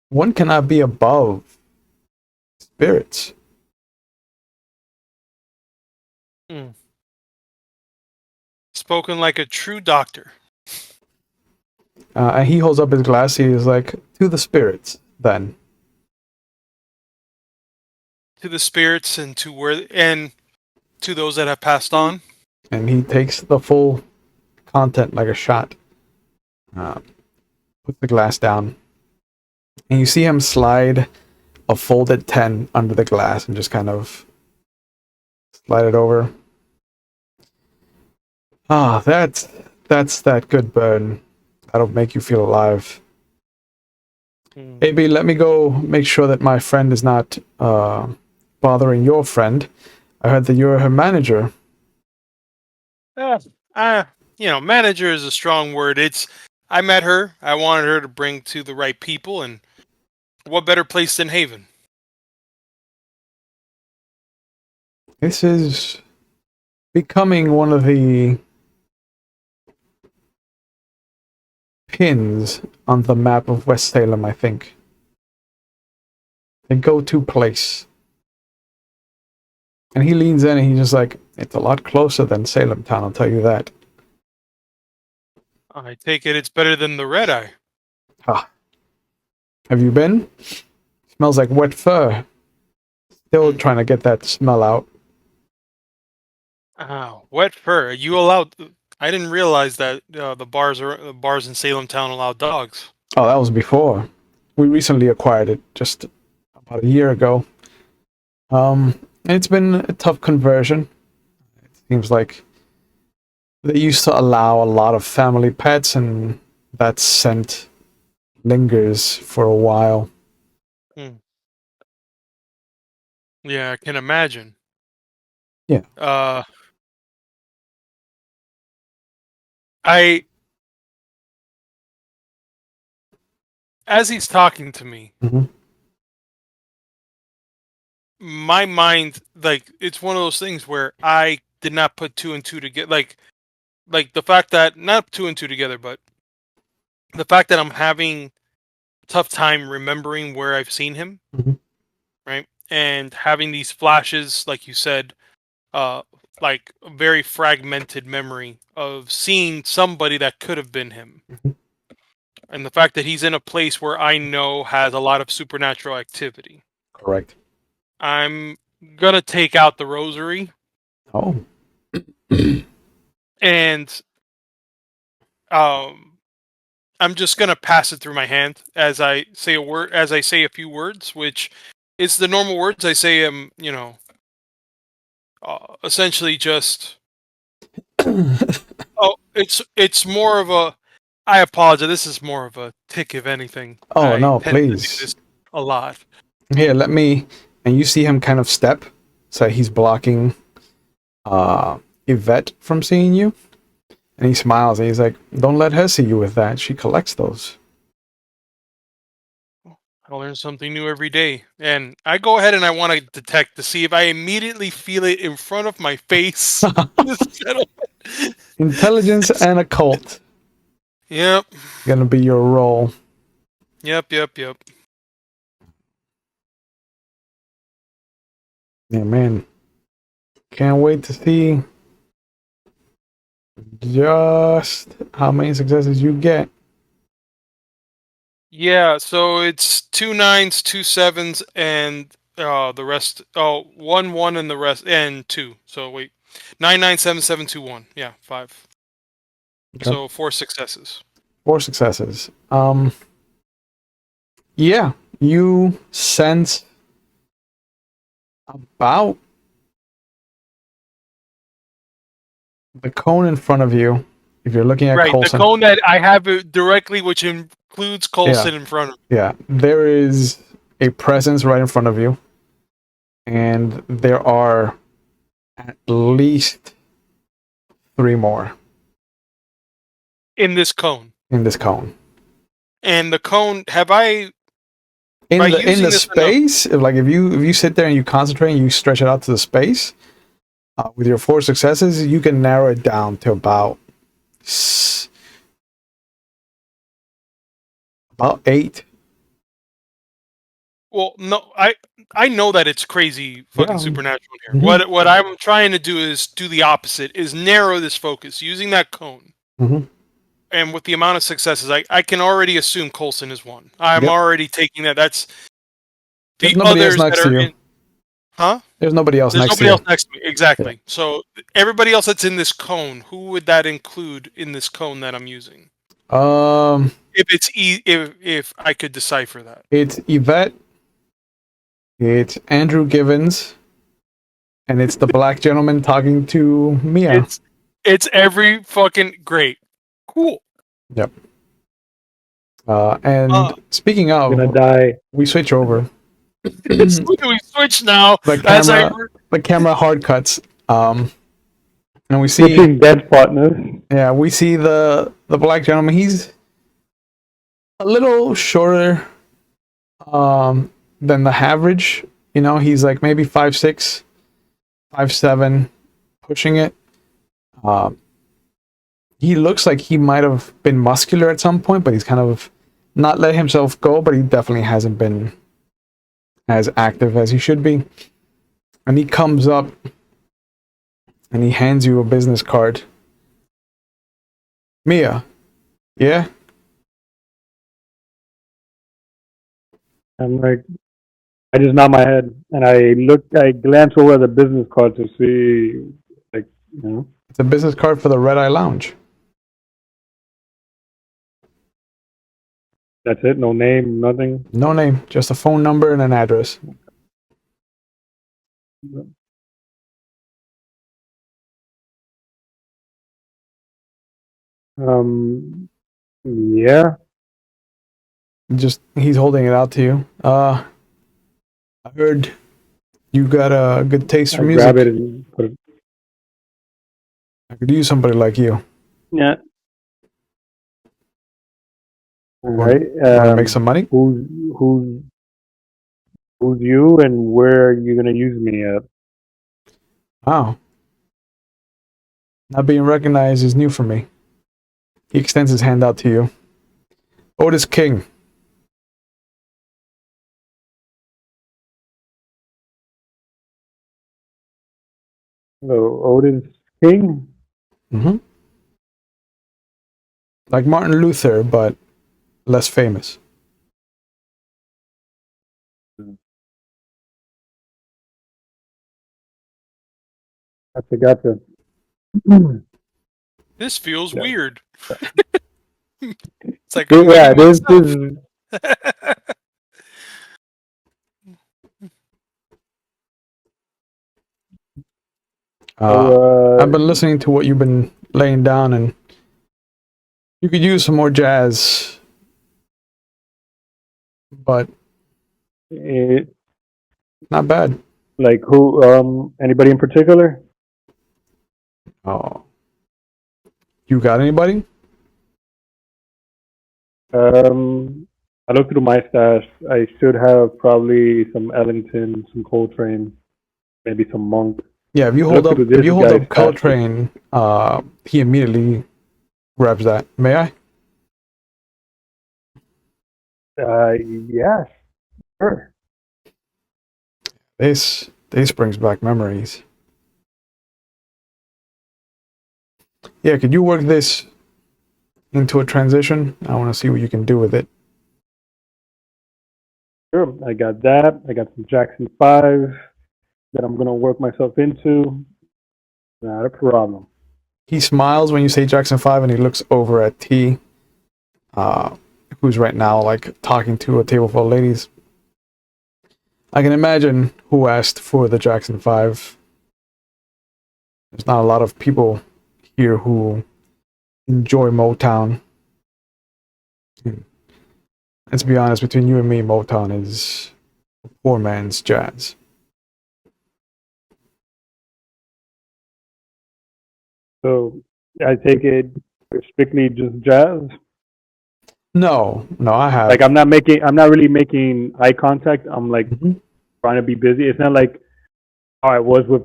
[SPEAKER 1] One cannot be above spirits.
[SPEAKER 2] Spoken like a true doctor.
[SPEAKER 1] And he holds up his glass. He is like, to the spirits, then.
[SPEAKER 2] To the spirits and to those that have passed on.
[SPEAKER 1] And he takes the full content like a shot. Puts the glass down. And you see him slide a folded 10 under the glass and just kind of slide it over. Ah, that's that good burn. That'll make you feel alive. AB, let me go make sure that my friend is not bothering your friend. I heard that you're her manager.
[SPEAKER 2] Manager is a strong word. I met her. I wanted her to bring to the right people, and what better place than Haven?
[SPEAKER 1] This is becoming one of the pins on the map of West Salem, I think. The go-to place. And he leans in and he's just like, it's a lot closer than Salem Town, I'll tell you that.
[SPEAKER 2] I take it it's better than the Red Eye.
[SPEAKER 1] Ah. Have you been? Smells like wet fur. Still trying to get that smell out.
[SPEAKER 2] Wet fur. Are you allowed? I didn't realize that the bars in Salem Town allow dogs.
[SPEAKER 1] Oh, that was before. We recently acquired it just about a year ago. It's been a tough conversion. It seems like they used to allow a lot of family pets, and that scent lingers for a while.
[SPEAKER 2] Yeah, I can imagine.
[SPEAKER 1] Yeah.
[SPEAKER 2] As he's talking to me,
[SPEAKER 1] Mhm.
[SPEAKER 2] my mind, like, it's one of those things where I did not put two and two together. Like the fact that not two and two together, but the fact that I'm having a tough time remembering where I've seen him,
[SPEAKER 1] Mhm.
[SPEAKER 2] right? And having these flashes, like you said, like a very fragmented memory of seeing somebody that could have been him.
[SPEAKER 1] Mhm.
[SPEAKER 2] And the fact that he's in a place where I know has a lot of supernatural activity.
[SPEAKER 1] Correct.
[SPEAKER 2] I'm gonna take out the rosary
[SPEAKER 1] Oh.
[SPEAKER 2] and I'm just gonna pass it through my hand as I say a few words, which is the normal words I say. Essentially just. Oh, it's more of a. I apologize. This is more of a tick, if anything.
[SPEAKER 1] Oh,
[SPEAKER 2] I
[SPEAKER 1] no,
[SPEAKER 2] tend to do
[SPEAKER 1] please.
[SPEAKER 2] this a lot.
[SPEAKER 1] Here, let me. And you see him kind of step, so he's blocking Yvette from seeing you. And he smiles and he's like, don't let her see you with that. She collects those.
[SPEAKER 2] I learn something new every day. And I go ahead and I want to detect to see if I immediately feel it in front of my face.
[SPEAKER 1] Intelligence and occult.
[SPEAKER 2] Yep.
[SPEAKER 1] Gonna be your role.
[SPEAKER 2] Yep.
[SPEAKER 1] Yeah, man. Can't wait to see just how many successes you get.
[SPEAKER 2] Yeah, so it's 2 9s, 2 7s, and the rest. Oh, 1 1 and the rest, and 2. So wait, 9 9 7 7 2 1. Yeah, 5.
[SPEAKER 1] Okay.
[SPEAKER 2] So 4 successes.
[SPEAKER 1] 4 successes. Yeah, you sense about the cone in front of you. If you're looking at
[SPEAKER 2] Right,
[SPEAKER 1] Coulson,
[SPEAKER 2] the cone that I have it directly, which includes Coulson in front of me.
[SPEAKER 1] yeah, there is a presence right in front of you, and there are at least 3 more
[SPEAKER 2] in this cone.
[SPEAKER 1] in this cone.
[SPEAKER 2] And the cone, have I by
[SPEAKER 1] In
[SPEAKER 2] using
[SPEAKER 1] the
[SPEAKER 2] this enough?
[SPEAKER 1] space, like if you sit there and you concentrate and you stretch it out to the space, with your 4 successes, you can narrow it down to about 8.
[SPEAKER 2] Well, no, I know that it's crazy fucking
[SPEAKER 1] Yeah.
[SPEAKER 2] supernatural here.
[SPEAKER 1] Mhm.
[SPEAKER 2] What I'm trying to do is do the opposite, is narrow this focus using that cone.
[SPEAKER 1] Mhm.
[SPEAKER 2] And with the amount of successes, I can already assume Coulson is one. I'm
[SPEAKER 1] Yep.
[SPEAKER 2] already taking that. That's
[SPEAKER 1] There's
[SPEAKER 2] the
[SPEAKER 1] nobody else
[SPEAKER 2] others that
[SPEAKER 1] next to
[SPEAKER 2] are
[SPEAKER 1] you.
[SPEAKER 2] in. Huh?
[SPEAKER 1] There's nobody else
[SPEAKER 2] There's
[SPEAKER 1] next to
[SPEAKER 2] nobody else
[SPEAKER 1] you.
[SPEAKER 2] next to me. Exactly. So everybody else that's in this cone, who would that include in this cone that I'm using? If it's if I could decipher that.
[SPEAKER 1] It's Yvette, it's Andrew Givens, and it's the black gentleman talking to Mia.
[SPEAKER 2] It's every fucking great. Cool.
[SPEAKER 1] Yep. And speaking
[SPEAKER 3] I'm gonna
[SPEAKER 1] of,
[SPEAKER 3] die.
[SPEAKER 1] we switch over.
[SPEAKER 2] We switch now.
[SPEAKER 1] The camera hard cuts. And we see,
[SPEAKER 3] Switching dead partners.
[SPEAKER 1] yeah, we see the black gentleman. He's a little shorter than the average. You know, he's like maybe 5'6", 5'7", pushing it. He looks like he might have been muscular at some point, but he's kind of not let himself go, but he definitely hasn't been as active as he should be. And he comes up and he hands you a business card. Mia, yeah?
[SPEAKER 3] I'm like, I just nod my head and I glance over the business card to see, like, you know.
[SPEAKER 1] It's a business card for the Red Eye Lounge.
[SPEAKER 3] That's it. No name, nothing.
[SPEAKER 1] No name, just a phone number and an address.
[SPEAKER 3] Yeah.
[SPEAKER 1] Just he's holding it out to you. I heard you got a good taste for
[SPEAKER 3] I
[SPEAKER 1] music.
[SPEAKER 3] grab it and put it.
[SPEAKER 1] I could use somebody like you.
[SPEAKER 3] Yeah. All
[SPEAKER 1] Want
[SPEAKER 3] right.
[SPEAKER 1] to make some money?
[SPEAKER 3] Who's you and where are you gonna use me at?
[SPEAKER 1] Wow. Not being recognized is new for me. He extends his hand out to you. Otis King.
[SPEAKER 3] Hello, Otis King.
[SPEAKER 1] Mm-hmm. Like Martin Luther, but less famous.
[SPEAKER 3] Gotcha.
[SPEAKER 2] This feels
[SPEAKER 3] Yeah.
[SPEAKER 2] weird. It's like
[SPEAKER 3] Yeah, this
[SPEAKER 2] is.
[SPEAKER 1] I've been listening to what you've been laying down, and you could use some more jazz. But not bad.
[SPEAKER 3] Like who? Anybody in particular?
[SPEAKER 1] Oh, you got anybody?
[SPEAKER 3] I looked through my stash. I should have probably some Ellington, some Coltrane, maybe some Monk.
[SPEAKER 1] Yeah, if you hold up Coltrane, he immediately grabs that. May I?
[SPEAKER 3] Yes, sure.
[SPEAKER 1] This brings back memories. Yeah, could you work this into a transition? I want to see what you can do with it.
[SPEAKER 3] Sure, I got that. I got some Jackson 5 that I'm gonna work myself into. Not a problem.
[SPEAKER 1] He smiles when you say Jackson 5, and he looks over at T, who's right now like talking to a table full of ladies. I can imagine who asked for the Jackson 5. There's not a lot of people here who enjoy Motown. Let's be honest, between you and me, Motown is poor man's jazz.
[SPEAKER 3] So I take it strictly just jazz.
[SPEAKER 1] No, I have.
[SPEAKER 3] Like I'm not really making eye contact. I'm like trying to be busy. It's not like how I was with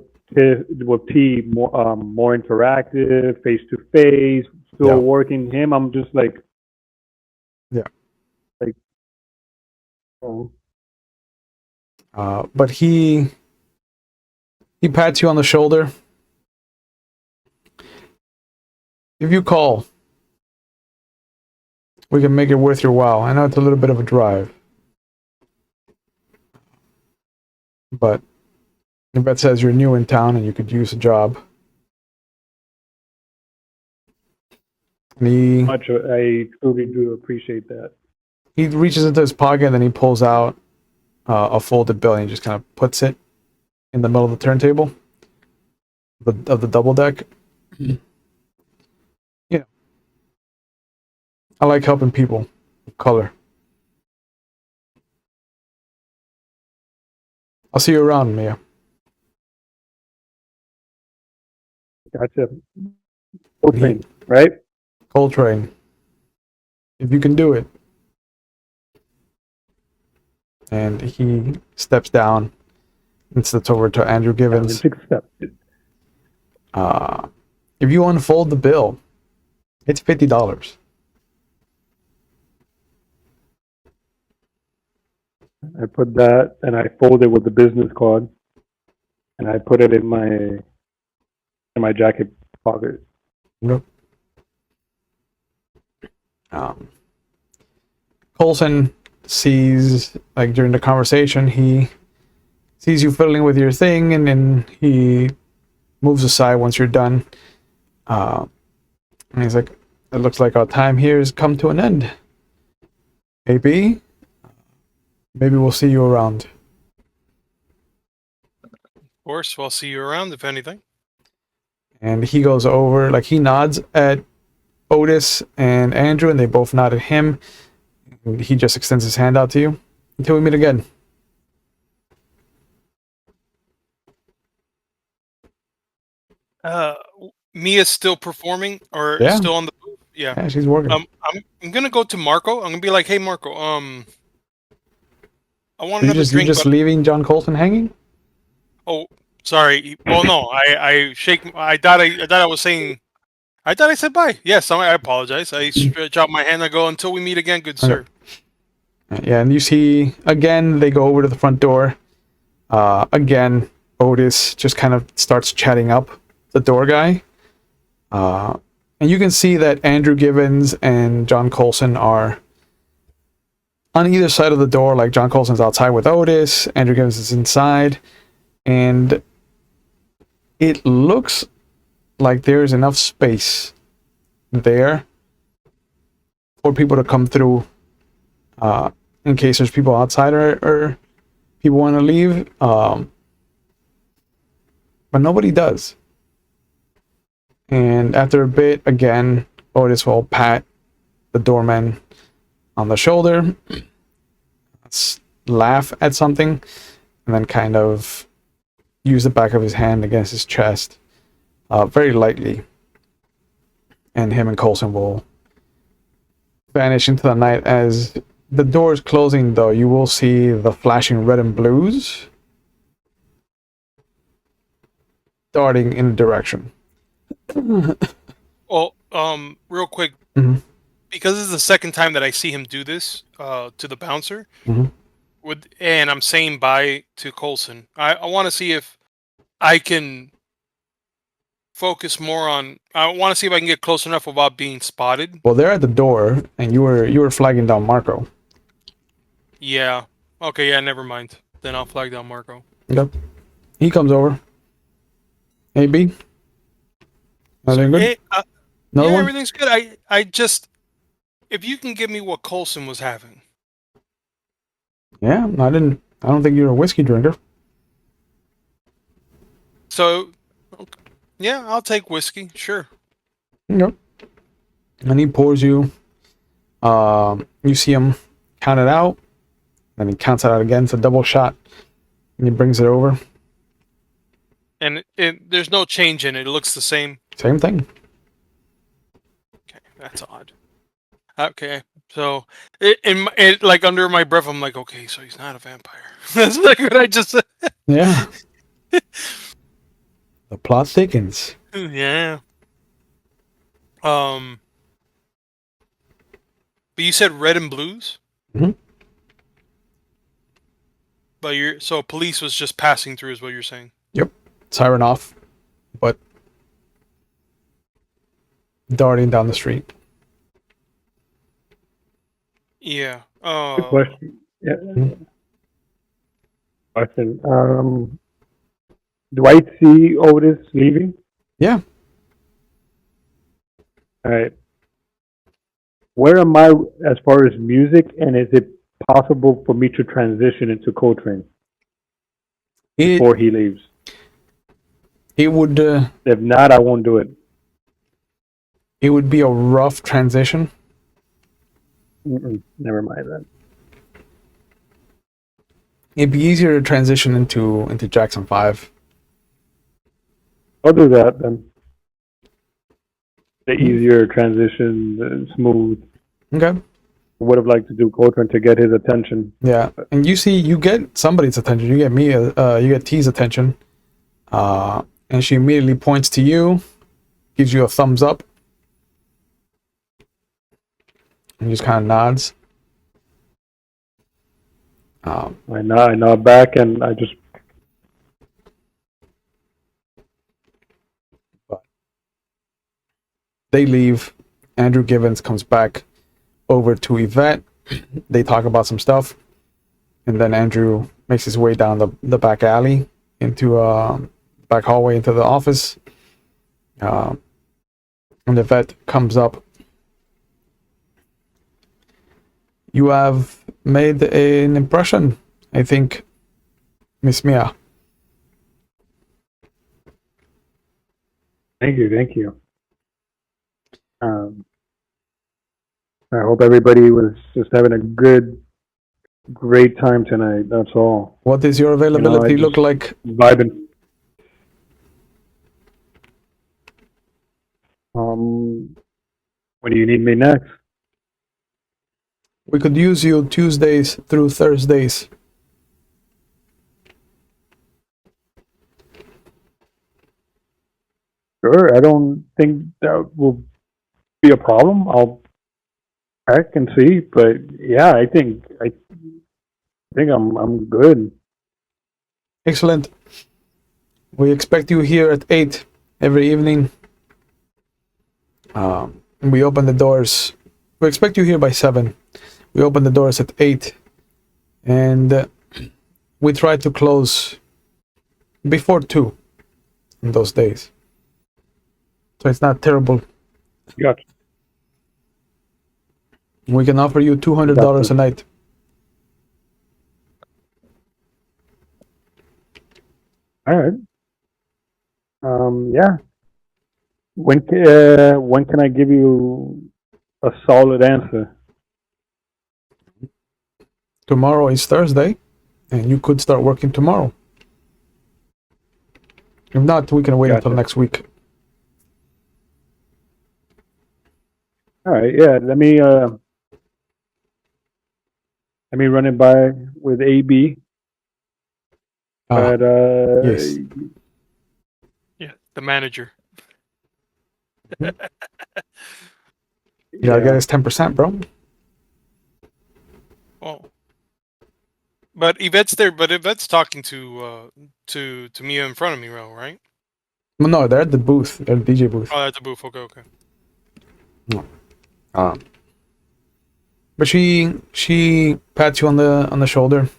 [SPEAKER 3] T more interactive, face to face, still working him. I'm just like like oh.
[SPEAKER 1] But he pats you on the shoulder. If you call, we can make it worth your while. I know it's a little bit of a drive, but Yvette says you're new in town and you could use a job. And
[SPEAKER 3] I truly do appreciate that.
[SPEAKER 1] he reaches into his pocket and he pulls out a folded bill and he just kind of puts it in the middle of the turntable of the double deck. You know, I like helping people of color. I'll see you around, Mia.
[SPEAKER 3] Gotcha. Coltrane, right?
[SPEAKER 1] Coltrane. If you can do it. And he steps down and steps over to Andrew Givens. If you unfold the bill, it's $50.
[SPEAKER 3] I put that and I fold it with the business card and I put it in my jacket pocket.
[SPEAKER 1] Nope. Coulson sees, like during the conversation, he sees you fiddling with your thing, and then he moves aside once you're done. And he's like, "It looks like our time here has come to an end. Maybe we'll see you around."
[SPEAKER 2] Of course, we'll see you around if anything.
[SPEAKER 1] And he goes over, like he nods at Otis and Andrew, and they both nod at him. And he just extends his hand out to you. Until we meet again.
[SPEAKER 2] Mia's still performing or still on the booth?
[SPEAKER 1] Yeah, she's working.
[SPEAKER 2] I'm gonna go to Marco. I'm gonna be like, "Hey, Marco, I want
[SPEAKER 1] you
[SPEAKER 2] another
[SPEAKER 1] just,
[SPEAKER 2] drink."
[SPEAKER 1] You just leaving John Coulson hanging?
[SPEAKER 2] Oh, sorry. Well, no, I thought I was saying. I thought I said bye. Yes, I apologize. I stretch out my hand. I go, "Until we meet again, good sir."
[SPEAKER 1] Yeah, and you see again they go over to the front door. Again, Otis just kind of starts chatting up the door guy. And you can see that Andrew Givens and John Coulson are on either side of the door. Like John Coulson's outside with Otis, Andrew Givens is inside, and it looks like there's enough space there for people to come through in case there's people outside or people want to leave. But nobody does. And after a bit, again, Otis will pat the doorman on the shoulder, laugh at something, and then kind of use the back of his hand against his chest very lightly. And him and Coulson will vanish into the night. As the door is closing, though, you will see the flashing red and blues darting in a direction.
[SPEAKER 2] Well, real quick, because this is the second time that I see him do this to the bouncer, and I'm saying bye to Coulson. I want to see if I can focus more on. I want to see if I can get close enough without being spotted.
[SPEAKER 1] Well, they're at the door, and you were flagging down Marco.
[SPEAKER 2] Yeah. Okay. Yeah. Never mind. Then I'll flag down Marco.
[SPEAKER 1] Yep. He comes over. Hey, B. Everything good?
[SPEAKER 2] Hey,
[SPEAKER 1] Another one?
[SPEAKER 2] Everything's good. I just, if you can give me what Coulson was having.
[SPEAKER 1] Yeah, I don't think you're a whiskey drinker.
[SPEAKER 2] So, okay. Yeah, I'll take whiskey. Sure.
[SPEAKER 1] Yep. And he pours you. You see him count it out, Then he counts it out again. It's a double shot. And he brings it over.
[SPEAKER 2] And there's no change in it. It looks the same.
[SPEAKER 1] Same thing.
[SPEAKER 2] Okay, that's odd. Okay, so like under my breath, I'm like, okay, so he's not a vampire. That's like what I just said.
[SPEAKER 1] Yeah. The plot thickens.
[SPEAKER 2] Yeah. But you said red and blues.
[SPEAKER 1] Mm-hmm.
[SPEAKER 2] But so police was just passing through, is what you're saying.
[SPEAKER 1] Yep. Siren off, but darting down the street.
[SPEAKER 2] Yeah.
[SPEAKER 3] Good question. Yeah.
[SPEAKER 1] Mm-hmm.
[SPEAKER 3] Question. Do I see Otis leaving?
[SPEAKER 1] Yeah.
[SPEAKER 3] All right. Where am I as far as music, and is it possible for me to transition into Coltrane before he leaves?
[SPEAKER 1] It would.
[SPEAKER 3] If not, I won't do it.
[SPEAKER 1] It would be a rough transition.
[SPEAKER 3] Never mind that.
[SPEAKER 1] It'd be easier to transition into Jackson 5.
[SPEAKER 3] I'll do that then. The easier transition, the smooth.
[SPEAKER 1] Okay.
[SPEAKER 3] Would have liked to do Coltrane to get his attention.
[SPEAKER 1] Yeah, and you get somebody's attention. You get me. You get T's attention. And she immediately points to you, gives you a thumbs up, and just kind of nods.
[SPEAKER 3] I nod back, and I just.
[SPEAKER 1] They leave. Andrew Givens comes back over to Yvette. They talk about some stuff, and then Andrew makes his way down the back alley into back hallway into the office. And Yvette comes up. You have made an impression, I think, Miss Mia.
[SPEAKER 3] Thank you. I hope everybody was just having a great time tonight. That's all.
[SPEAKER 1] What does your availability look like?
[SPEAKER 3] Vibing. When do you need me next?
[SPEAKER 1] We could use you Tuesdays through Thursdays.
[SPEAKER 3] Sure. I don't think that will be a problem. I'll check and see, but yeah, I think I'm good.
[SPEAKER 1] Excellent. We expect you here at 8 every evening. We open the doors. We expect you here by 7. We open the doors at 8. And we try to close before 2 in those days. So it's not terrible.
[SPEAKER 3] Gotcha.
[SPEAKER 1] We can offer you $200 a night.
[SPEAKER 3] All right. Yeah. When can I give you a solid answer?
[SPEAKER 1] Tomorrow is Thursday, and you could start working tomorrow. If not, we can wait until next week.
[SPEAKER 3] All right. Yeah. Let me run it by with AB. But
[SPEAKER 1] yes.
[SPEAKER 2] Yeah, the manager.
[SPEAKER 1] You gotta get us 10%, bro.
[SPEAKER 2] Oh. But Yvette's there. But Yvette's talking to Mia in front of me, right?
[SPEAKER 1] Well, no, they're at the booth. They're at the DJ booth.
[SPEAKER 2] Oh, at the booth. Okay.
[SPEAKER 1] But she pats you on the shoulder.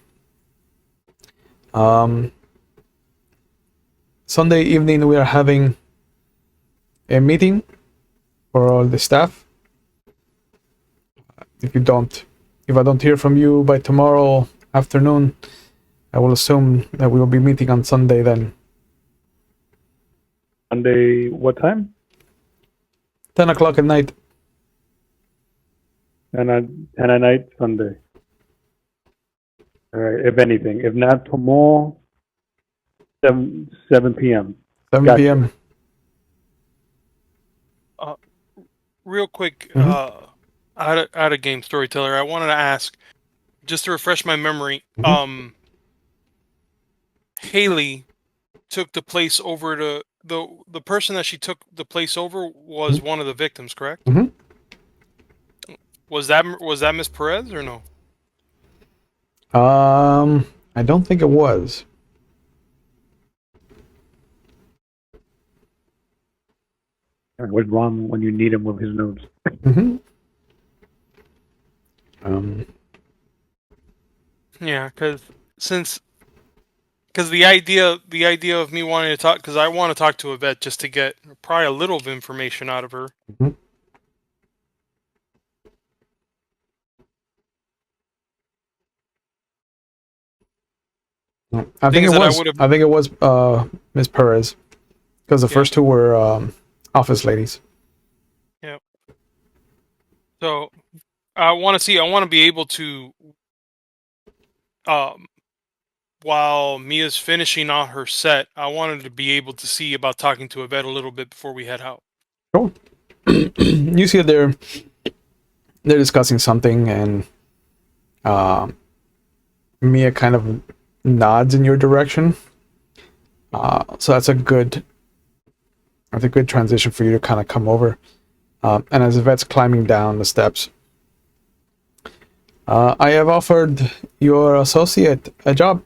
[SPEAKER 1] Sunday evening we are having a meeting for all the staff. If I don't hear from you by tomorrow afternoon, I will assume that we will be meeting on Sunday then.
[SPEAKER 3] Sunday, what time?
[SPEAKER 1] 10 o'clock at night.
[SPEAKER 3] And at night, Sunday. All right, if anything. If not tomorrow, 7 p.m.
[SPEAKER 1] 7
[SPEAKER 3] Gotcha.
[SPEAKER 1] p.m.
[SPEAKER 2] Real quick,
[SPEAKER 1] Mhm.
[SPEAKER 2] out of game storyteller, I wanted to ask, just to refresh my memory.
[SPEAKER 1] Mhm.
[SPEAKER 2] Haley took the place over to the person that she took the place over was one of the victims, correct?
[SPEAKER 1] Mhm.
[SPEAKER 2] Was that Miss Perez or no?
[SPEAKER 1] I don't think it was.
[SPEAKER 3] What's wrong when you need him with his notes?
[SPEAKER 1] Mhm. Um,
[SPEAKER 2] Yeah, because the idea of me wanting to talk, because I want to talk to a vet just to get probably a little of information out of her.
[SPEAKER 1] mhm. No, I
[SPEAKER 2] Thing
[SPEAKER 1] think it
[SPEAKER 2] is that I
[SPEAKER 1] was.
[SPEAKER 2] would have,
[SPEAKER 1] I think it was Miss Perez, because the
[SPEAKER 2] yeah,
[SPEAKER 1] first two were office ladies.
[SPEAKER 2] yeah. So I want to be able to, um, while Mia's finishing on her set, I wanted to be able to see about talking to a vet a little bit before we head out.
[SPEAKER 1] Sure. You see they're discussing something, and uh, Mia kind of nods in your direction. So that's a good transition for you to kind of come over. And as the vet's climbing down the steps, I have offered your associate a job.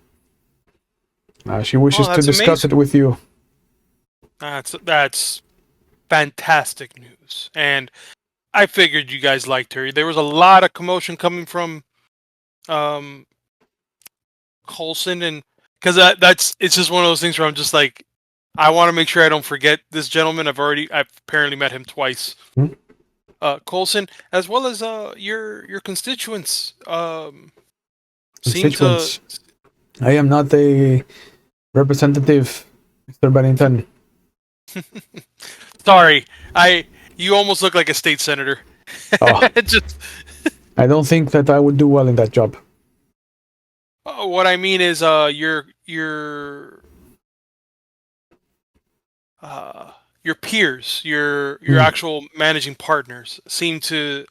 [SPEAKER 1] She
[SPEAKER 2] Oh,
[SPEAKER 1] wishes to
[SPEAKER 2] that's
[SPEAKER 1] discuss it
[SPEAKER 2] amazing.
[SPEAKER 1] with you.
[SPEAKER 2] That's fantastic news. And I figured you guys liked her. There was a lot of commotion coming from um Colson, and because that's it's just one of those things where I'm just like, I want to make sure I don't forget this gentleman. I've apparently met him twice.
[SPEAKER 1] Hmm?
[SPEAKER 2] Colson, as well as your constituents seem to.
[SPEAKER 1] Constituents. I am not a representative, Mr. Bennington.
[SPEAKER 2] Sorry, I you almost look like a state senator.
[SPEAKER 1] Oh,
[SPEAKER 2] Just
[SPEAKER 1] I don't think that I would do well in that job.
[SPEAKER 2] what I mean is uh your peers, your
[SPEAKER 1] Hmm.
[SPEAKER 2] actual managing partners seem to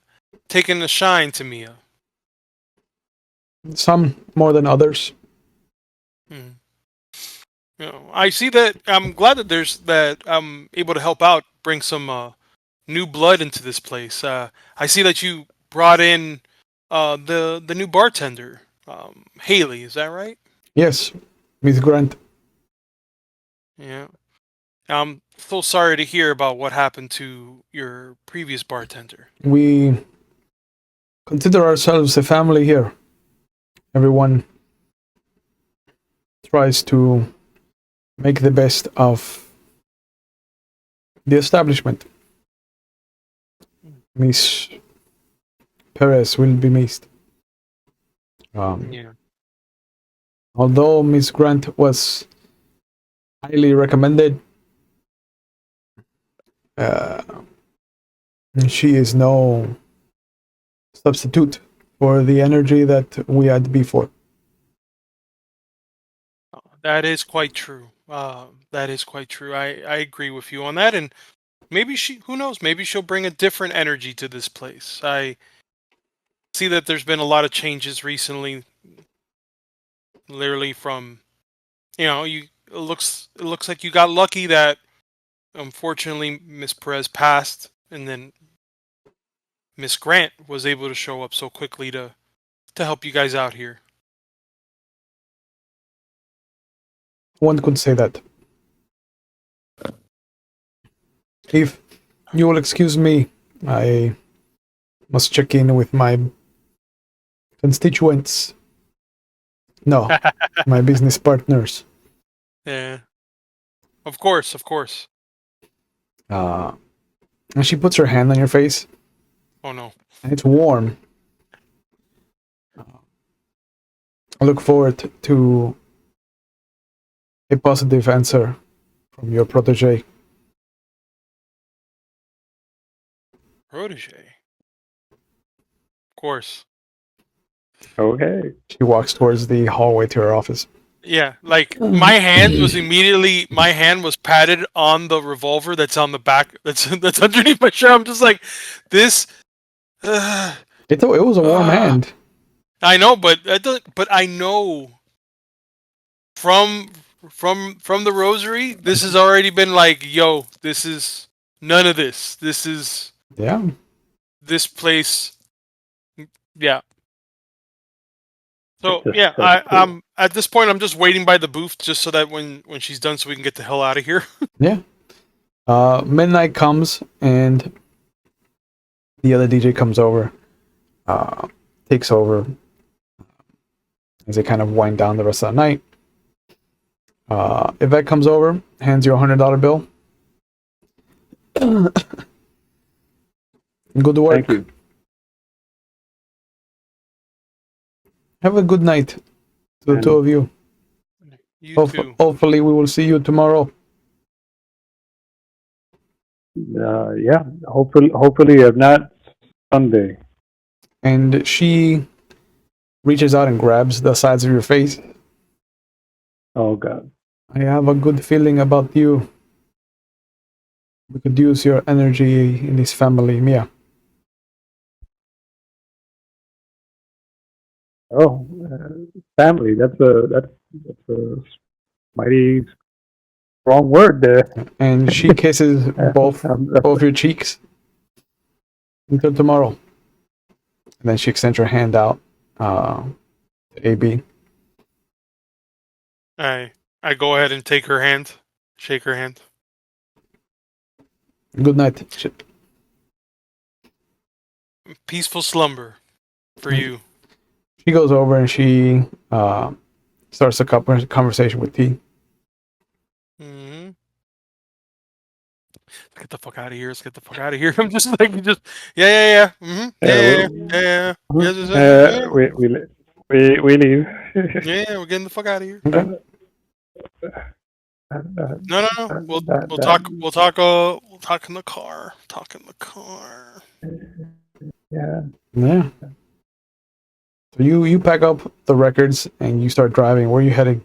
[SPEAKER 2] taking a shine to Mia.
[SPEAKER 1] Some more than others.
[SPEAKER 2] Hmm. I see that. I'm glad that I'm able to help out, bring some new blood into this place. I see that you brought in the new bartender, Haley. Is that right?
[SPEAKER 1] Yes, Miss Grant.
[SPEAKER 2] Yeah. I'm so sorry to hear about what happened to your previous bartender.
[SPEAKER 1] We consider ourselves a family here. Everyone tries to make the best of the establishment. Miss Perez will be missed. Um,
[SPEAKER 2] Yeah.
[SPEAKER 1] although Miss Grant was highly recommended, uh, she is no substitute for the energy that we had before.
[SPEAKER 2] That is quite true. That is quite true. I agree with you on that. And maybe who knows, maybe she'll bring a different energy to this place. I see that there's been a lot of changes recently, literally from, it looks like you got lucky that unfortunately Miss Perez passed, and then Miss Grant was able to show up so quickly to help you guys out here.
[SPEAKER 1] One could say that. If you will excuse me, I must check in with my constituents. No, my business partners.
[SPEAKER 2] Yeah, of course, of course.
[SPEAKER 1] Uh, and she puts her hand on your face,
[SPEAKER 2] Oh no.
[SPEAKER 1] and it's warm. I look forward to a positive answer from your protege.
[SPEAKER 2] Protege. Of course.
[SPEAKER 3] Okay.
[SPEAKER 1] She walks towards the hallway to her office.
[SPEAKER 2] Yeah, like my hand was patted on the revolver that's on the back, that's underneath my shirt. I'm just like, this.
[SPEAKER 1] It was a warm hand.
[SPEAKER 2] I know, but I know from from the rosary, this has already been like, yo, this is none of this. This is
[SPEAKER 1] Yeah.
[SPEAKER 2] this place. Yeah. So yeah,
[SPEAKER 3] That's cool.
[SPEAKER 2] I'm at this point. I'm just waiting by the booth just so that when she's done, so we can get the hell out of here.
[SPEAKER 1] Yeah. Midnight comes and the other DJ comes over, takes over as they kind of wind down the rest of the night. Yvette comes over, hands you $100 bill. Go to work.
[SPEAKER 3] Thank you.
[SPEAKER 1] Have a good night to the two of you.
[SPEAKER 2] You too.
[SPEAKER 1] Hopefully, we will see you tomorrow.
[SPEAKER 3] Yeah. Hopefully, if not Sunday.
[SPEAKER 1] And she reaches out and grabs the sides of your face.
[SPEAKER 3] Oh God.
[SPEAKER 1] I have a good feeling about you. We could use your energy in this family, Mia.
[SPEAKER 3] Oh, family. That's a mighty strong word there.
[SPEAKER 1] And she kisses both your cheeks. Until tomorrow. And then she extends her hand out to AB.
[SPEAKER 2] I go ahead and take her hand, shake her hand.
[SPEAKER 1] Good night.
[SPEAKER 2] Peaceful slumber for you.
[SPEAKER 1] She goes over and she starts a conversation with T.
[SPEAKER 2] Mm-hmm. Let's get the fuck out of here. Let's get the fuck out of here. I'm just like, yeah. Mm-hmm. Yeah. Yes.
[SPEAKER 3] We leave.
[SPEAKER 2] Yeah, we're getting the fuck out of here.
[SPEAKER 1] Okay.
[SPEAKER 2] No. We'll talk. We'll talk in the car. Talk in the car.
[SPEAKER 3] Yeah.
[SPEAKER 1] Yeah. So you pack up the records and you start driving. Where are you heading?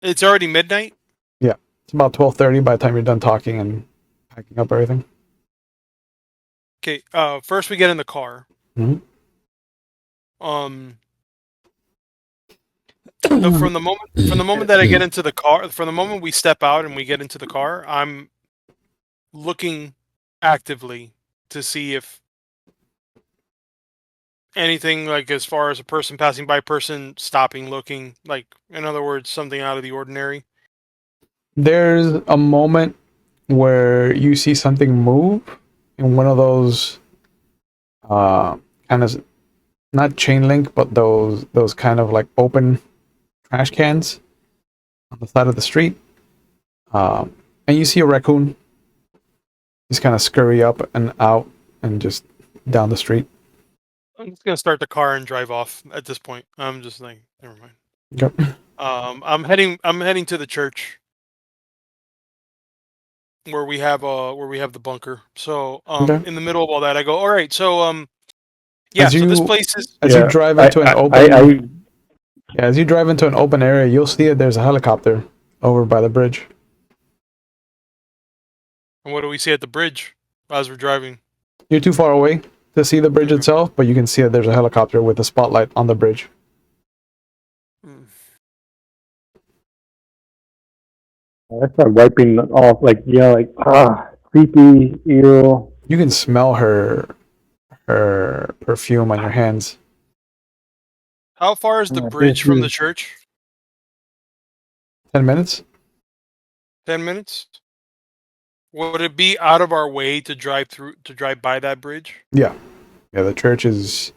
[SPEAKER 2] It's already midnight.
[SPEAKER 1] Yeah, it's about 12:30 by the time you're done talking and packing up everything.
[SPEAKER 2] Okay. First we get in the car.
[SPEAKER 1] Mm-hmm.
[SPEAKER 2] From the moment that I get into the car, from the moment we step out and we get into the car, I'm looking actively to see if anything, like as far as a person passing by, person stopping, looking, like in other words, something out of the ordinary.
[SPEAKER 1] There's a moment where you see something move in one of those kind of not chain link, but those kind of like open trash cans on the side of the street. And you see a raccoon just kind of scurry up and out and just down the street.
[SPEAKER 2] I'm just gonna start the car and drive off at this point. I'm just like, never mind.
[SPEAKER 1] Yep.
[SPEAKER 2] I'm heading to the church where we have the bunker. So
[SPEAKER 1] Okay.
[SPEAKER 2] in the middle of all that, I go, all right. So yeah. So this place is.
[SPEAKER 1] As you drive into an open.
[SPEAKER 3] Yeah,
[SPEAKER 1] as you drive into an open area, you'll see that there's a helicopter over by the bridge.
[SPEAKER 2] And what do we see at the bridge as we're driving?
[SPEAKER 1] You're too far away to see the bridge itself, but you can see that there's a helicopter with a spotlight on the bridge.
[SPEAKER 3] I start wiping off, creepy, ew.
[SPEAKER 1] You can smell her perfume on your hands.
[SPEAKER 2] How far is the bridge from the church?
[SPEAKER 1] 10 minutes?
[SPEAKER 2] 10 minutes? Would it be out of our way to drive by that bridge?
[SPEAKER 1] Yeah. Yeah, the church is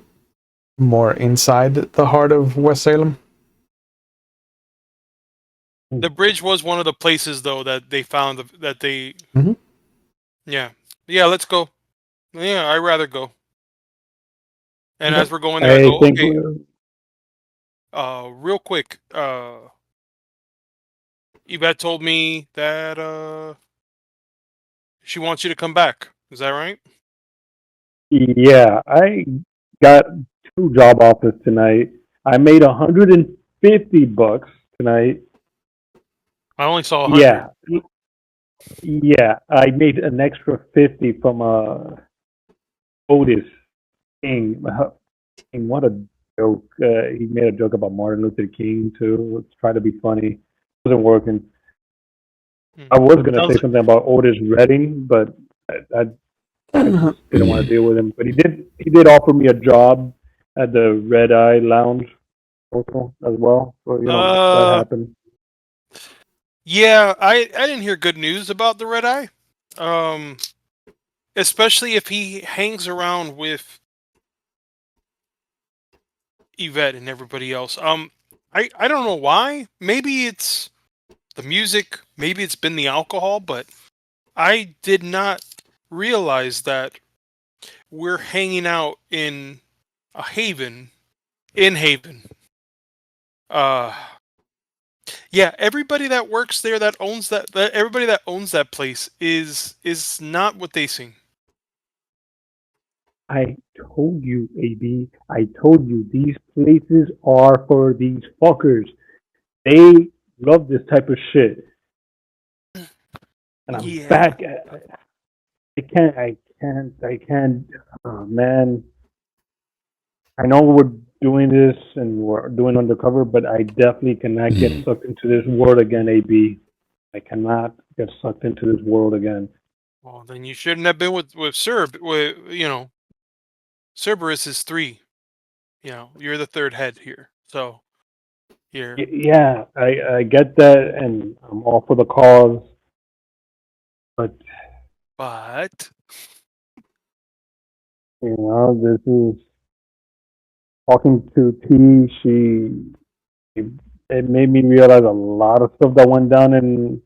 [SPEAKER 1] more inside the heart of West Salem.
[SPEAKER 2] The bridge was one of the places, though, that they found that they.
[SPEAKER 1] Mm-hmm.
[SPEAKER 2] Yeah, let's go. Yeah, I'd rather go. And as we're going there, I go, okay. Real quick. Yvette told me that she wants you to come back. Is that right?
[SPEAKER 3] Yeah, I got 2 job offers tonight. I made $150 tonight.
[SPEAKER 2] I only saw 100.
[SPEAKER 3] Yeah, yeah. I made an extra 50 from Otis King. King, what a joke! He made a joke about Martin Luther King too. Let's try to be funny. Wasn't working. I was gonna
[SPEAKER 2] Sounds
[SPEAKER 3] say
[SPEAKER 2] like,
[SPEAKER 3] something about Otis Redding, but I just didn't want to deal with him. But he did offer me a job at the Red Eye Lounge also as well. So that
[SPEAKER 2] uh,
[SPEAKER 3] happened.
[SPEAKER 2] yeah, I didn't hear good news about the red eye. Um, Especially if he hangs around with Yvette and everybody else. I don't know why. Maybe it's the music, maybe it's been the alcohol, but I did not realize that we're hanging out in a haven in Haven. Uh yeah, everybody that works there that owns that everybody that owns that place is not what they seem.
[SPEAKER 3] I told you, AB. I told you these places are for these fuckers. They love this type of shit, and I'm
[SPEAKER 2] Yeah.
[SPEAKER 3] back. I can't. I can't. I can't. Oh, man, I know we're doing this and we're doing undercover, but I definitely cannot get sucked into this world again, AB. I cannot get sucked into this world again.
[SPEAKER 2] Well, then you shouldn't have been with Serb. With Cerberus is 3. You're the third head here. So you're,
[SPEAKER 3] Yeah, I get that, and I'm all for the cause, but
[SPEAKER 2] but
[SPEAKER 3] this is talking to T. It made me realize a lot of stuff that went down in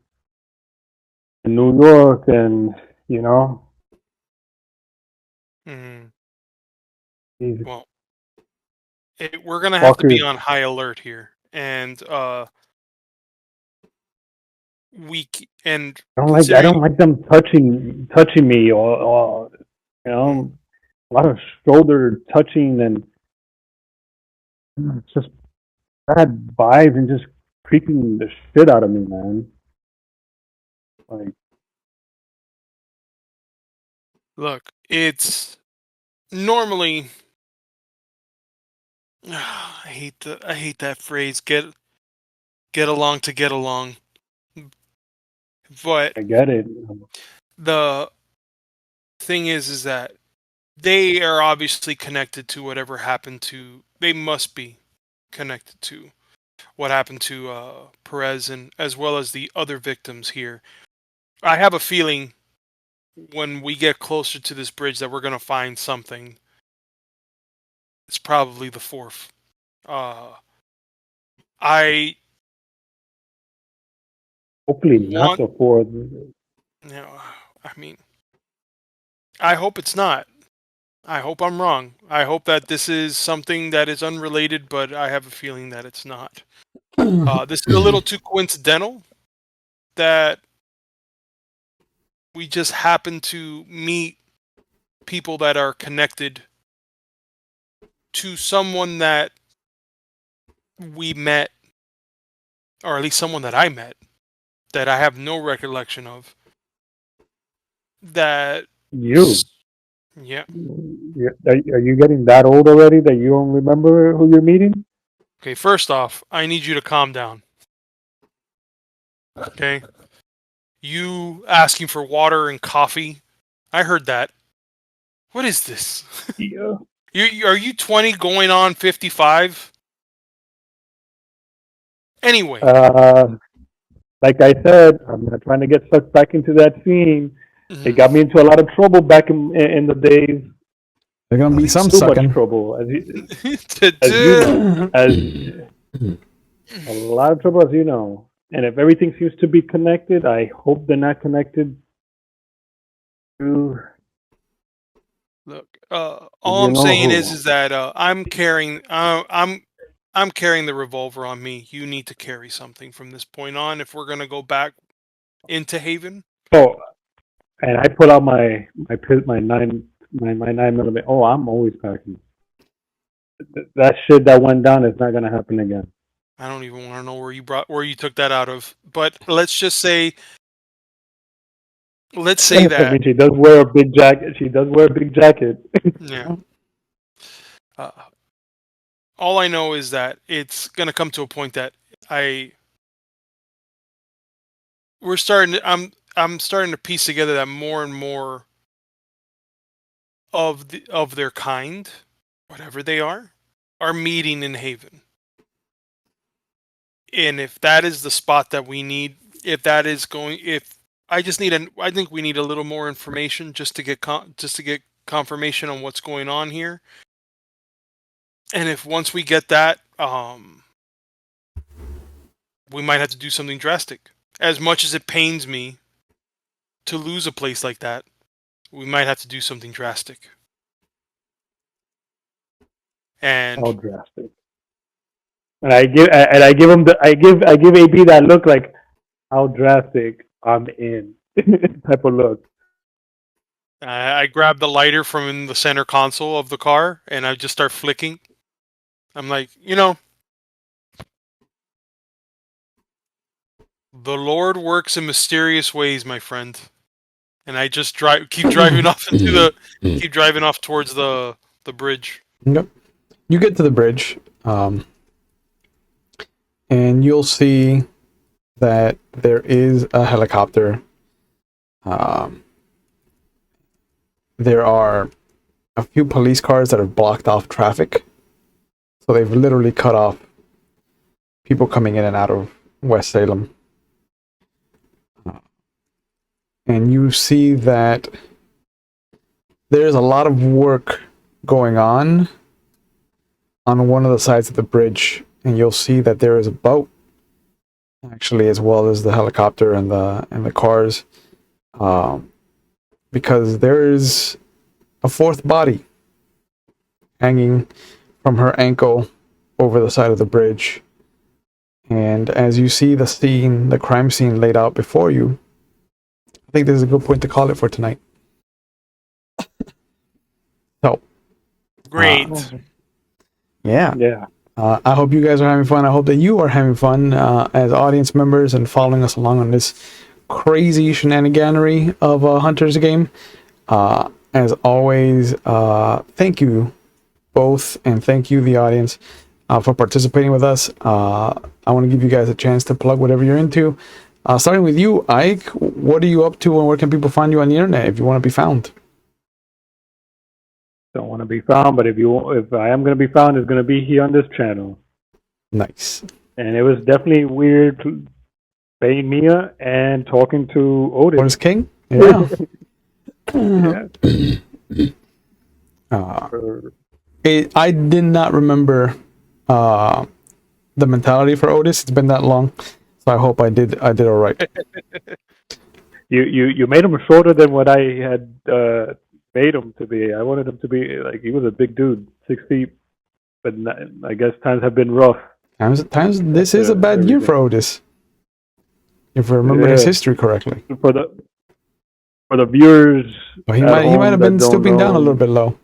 [SPEAKER 3] New York, and you know
[SPEAKER 2] mm,
[SPEAKER 3] these
[SPEAKER 2] well, we're gonna have to be
[SPEAKER 3] fuckers.
[SPEAKER 2] on high alert here, and and
[SPEAKER 3] I don't
[SPEAKER 2] considering,
[SPEAKER 3] like them touching me, or
[SPEAKER 2] mm,
[SPEAKER 3] a lot of shoulder touching, and it's just bad vibes and just creeping the shit out of me, man. Like,
[SPEAKER 2] look, it's normally I hate that phrase. Get along to get along, but
[SPEAKER 3] I get it.
[SPEAKER 2] the thing is that they are obviously connected to whatever happened to. They must be connected to what happened to Perez and as well as the other victims here. I have a feeling when we get closer to this bridge that we're gonna find something. It's probably the fourth. Uh, I
[SPEAKER 3] Hopefully not
[SPEAKER 2] want,
[SPEAKER 3] the fourth.
[SPEAKER 2] I mean, I hope it's not. I hope I'm wrong. I hope that this is something that is unrelated, but I have a feeling that it's not. This is a little too coincidental that we just happen to meet people that are connected to someone that we met, or at least someone that I met, that I have no recollection of. That,
[SPEAKER 3] You.
[SPEAKER 2] yeah.
[SPEAKER 3] Are you getting that old already that you don't remember who you're meeting?
[SPEAKER 2] Okay, first off, I need you to calm down. Okay? You asking for water and coffee. I heard that. What is this?
[SPEAKER 3] Yeah.
[SPEAKER 2] Are you 20 going on 55? Anyway.
[SPEAKER 3] Uh, like I said, I'm not trying to get sucked back into that scene. It got me
[SPEAKER 2] Mhm.
[SPEAKER 3] into a lot of trouble back in the days.
[SPEAKER 1] There's gonna be some
[SPEAKER 3] Too much
[SPEAKER 1] sucking.
[SPEAKER 3] trouble, as you know, as a lot of trouble, as you know. And if everything seems to be connected, I hope they're not connected to
[SPEAKER 2] Look, all
[SPEAKER 3] you
[SPEAKER 2] I'm
[SPEAKER 3] know
[SPEAKER 2] saying
[SPEAKER 3] who.
[SPEAKER 2] is that I'm carrying the revolver on me. You need to carry something from this point on if we're gonna go back into Haven.
[SPEAKER 3] Oh, and I pull out my 9 my 9mm. Oh, I'm always packing. That shit that went down is not gonna happen again.
[SPEAKER 2] I don't even want to know where you took that out of. But let's say
[SPEAKER 3] I
[SPEAKER 2] that.
[SPEAKER 3] mean, she does wear a big jacket. She does wear a big jacket.
[SPEAKER 2] Yeah. Uh, all I know is that it's gonna come to a point that I'm starting to piece together that more and more of their kind, whatever they are meeting in Haven. And if that is the spot that we need, if I think we need a little more information just to get confirmation on what's going on here. And if once we get that, we might have to do something drastic. As much as it pains me to lose a place like that, we might have to do something drastic. And
[SPEAKER 3] How drastic. And I give AB that look like, how drastic, I'm in type of look.
[SPEAKER 2] I grab the lighter from in the center console of the car and I just start flicking. I'm like, the Lord works in mysterious ways, my friend. And I just keep driving off keep driving off towards the bridge.
[SPEAKER 1] Yep. You get to the bridge, and you'll see that there is a helicopter. There are a few police cars that have blocked off traffic. So they've literally cut off people coming in and out of West Salem. And you see that there's a lot of work going on one of the sides of the bridge, and you'll see that there is a boat, actually, as well as the helicopter and the cars, because there is a fourth body hanging from her ankle over the side of the bridge. And as you see the crime scene laid out before you, I think this is a good point to call it for tonight. So,
[SPEAKER 2] great.
[SPEAKER 1] Yeah. I hope you guys are having fun. I hope that you are having fun as audience members and following us along on this crazy shenaniganery of a Hunter's game. As always, thank you both, and thank you, the audience, for participating with us. I want to give you guys a chance to plug whatever you're into. Starting with you, Ike, what are you up to and where can people find you on the internet if you want to be found?
[SPEAKER 3] Don't want to be found, but if I am going to be found, it's going to be here on this channel.
[SPEAKER 1] Nice.
[SPEAKER 3] And it was definitely weird playing Mia and talking to Otis.
[SPEAKER 1] Otis King? Yeah. I did not remember the mentality for Otis. It's been that long, so I hope I did all right.
[SPEAKER 3] You made him shorter than what I had made him to be. I wanted him to be like, he was a big dude, 6 feet, but I guess times have been rough.
[SPEAKER 1] Times this is a bad year for Otis, if I remember his history correctly.
[SPEAKER 3] For the viewers,
[SPEAKER 1] he might have been stooping down a little bit low.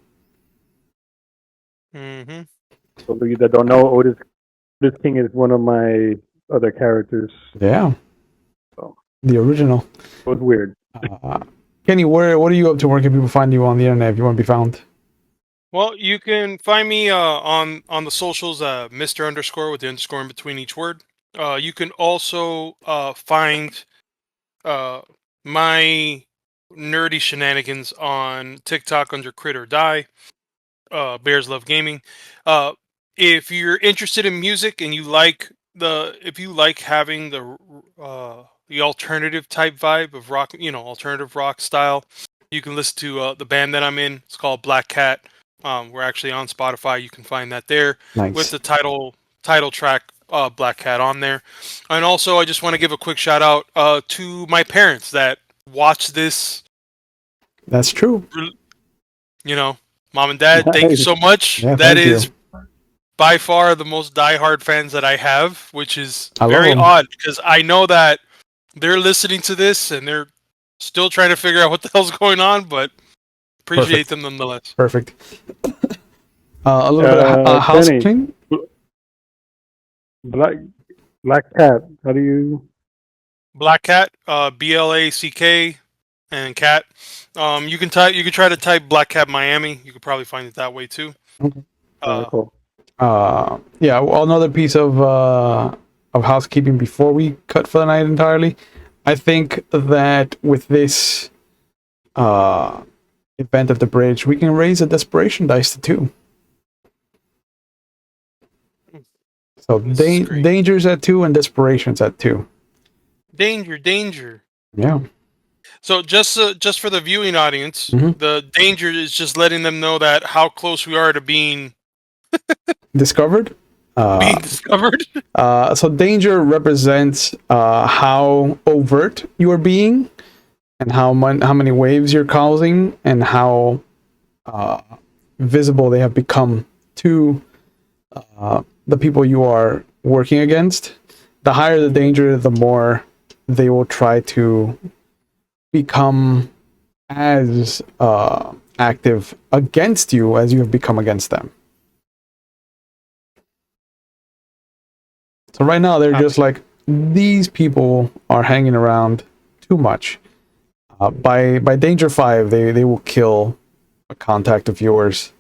[SPEAKER 2] Mm-hmm.
[SPEAKER 3] For you that don't know, Otis King is one of my other characters.
[SPEAKER 1] Yeah, so, the original.
[SPEAKER 3] It was weird.
[SPEAKER 1] Kenny, what are you up to? Where can people find you on the internet if you want to be found?
[SPEAKER 2] Well, you can find me on the socials, Mr. _ with the underscore in between each word. You can also find my nerdy shenanigans on TikTok under Crit or Die. Bears Love Gaming. If you're interested in music and you like having the alternative type vibe of rock, alternative rock style, you can listen to the band that I'm in. It's called Black Cat. We're actually on Spotify. You can find that there.
[SPEAKER 1] Nice.
[SPEAKER 2] With the title track Black Cat on there. And also, I just want to give a quick shout out to my parents that watch this.
[SPEAKER 1] That's true.
[SPEAKER 2] Mom and Dad, thank you so much.
[SPEAKER 1] Yeah,
[SPEAKER 2] that is by far the most diehard fans that I have, which is
[SPEAKER 1] I
[SPEAKER 2] very odd because I know that they're listening to this and they're still trying to figure out what the hell's going on, but appreciate them nonetheless.
[SPEAKER 1] Perfect. A little bit of
[SPEAKER 3] Kenny,
[SPEAKER 1] housekeeping.
[SPEAKER 3] Black Cat. How do you?
[SPEAKER 2] Black Cat, BLACK, and Cat. You can try to type Black Cat Miami. You could probably find it that way too.
[SPEAKER 1] Okay.
[SPEAKER 3] Cool.
[SPEAKER 1] Yeah, well, another piece of housekeeping before we cut for the night entirely. I think that with this event at the bridge, we can raise a desperation dice to 2. So danger's at 2 and desperation's at 2.
[SPEAKER 2] Danger.
[SPEAKER 1] Yeah.
[SPEAKER 2] So just for the viewing audience,
[SPEAKER 1] Mhm.
[SPEAKER 2] the danger is just letting them know that how close we are to being
[SPEAKER 1] Discovered.
[SPEAKER 2] discovered.
[SPEAKER 1] So danger represents how overt you are being, and how many waves you're causing, and how visible they have become to the people you are working against. The higher the danger, the more they will try to become as active against you as you have become against them. So right now they're just like, these people are hanging around too much. By danger 5, they will kill a contact of yours,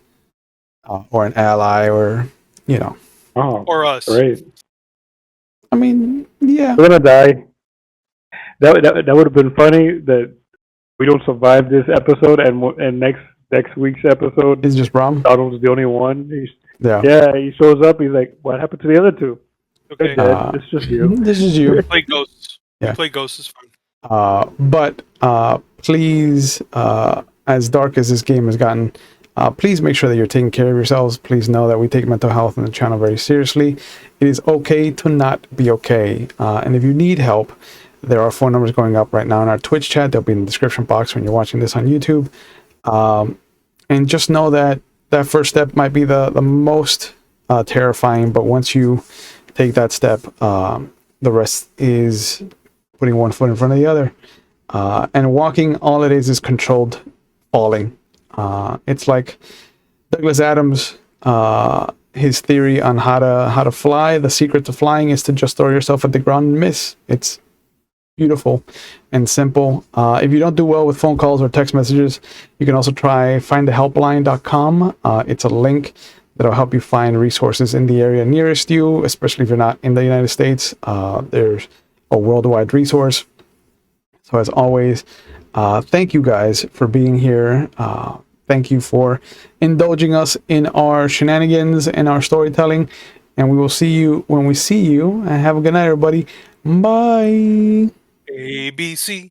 [SPEAKER 1] or an ally, or
[SPEAKER 2] Or us.
[SPEAKER 3] Great.
[SPEAKER 1] I mean, yeah.
[SPEAKER 3] We're gonna die. That would have been funny that we don't survive this episode, and next week's episode,
[SPEAKER 1] It's just Brom.
[SPEAKER 3] Donald's the only one.
[SPEAKER 1] Yeah.
[SPEAKER 3] He shows up. He's like, "What happened to the other 2?"
[SPEAKER 2] Okay.
[SPEAKER 3] It's just you.
[SPEAKER 1] This is you.
[SPEAKER 2] Play ghosts.
[SPEAKER 1] Yeah.
[SPEAKER 2] Play ghosts is fun.
[SPEAKER 1] But please, as dark as this game has gotten, please make sure that you're taking care of yourselves. Please know that we take mental health on the channel very seriously. It is okay to not be okay. And if you need help, there are phone numbers going up right now in our Twitch chat. They'll be in the description box when you're watching this on YouTube. And just know that that first step might be the most terrifying, but once you take that step, the rest is putting one foot in front of the other. And walking, all it is controlled falling. It's like Douglas Adams, his theory on how to fly. The secret to flying is to just throw yourself at the ground and miss. It's beautiful and simple. If you don't do well with phone calls or text messages, you can also try findthehelpline.com. It's a link that'll help you find resources in the area nearest you, especially if you're not in the United States. There's a worldwide resource. So as always, thank you guys for being here. Thank you for indulging us in our shenanigans and our storytelling. And we will see you when we see you. And have a good night, everybody. Bye.
[SPEAKER 2] ABC.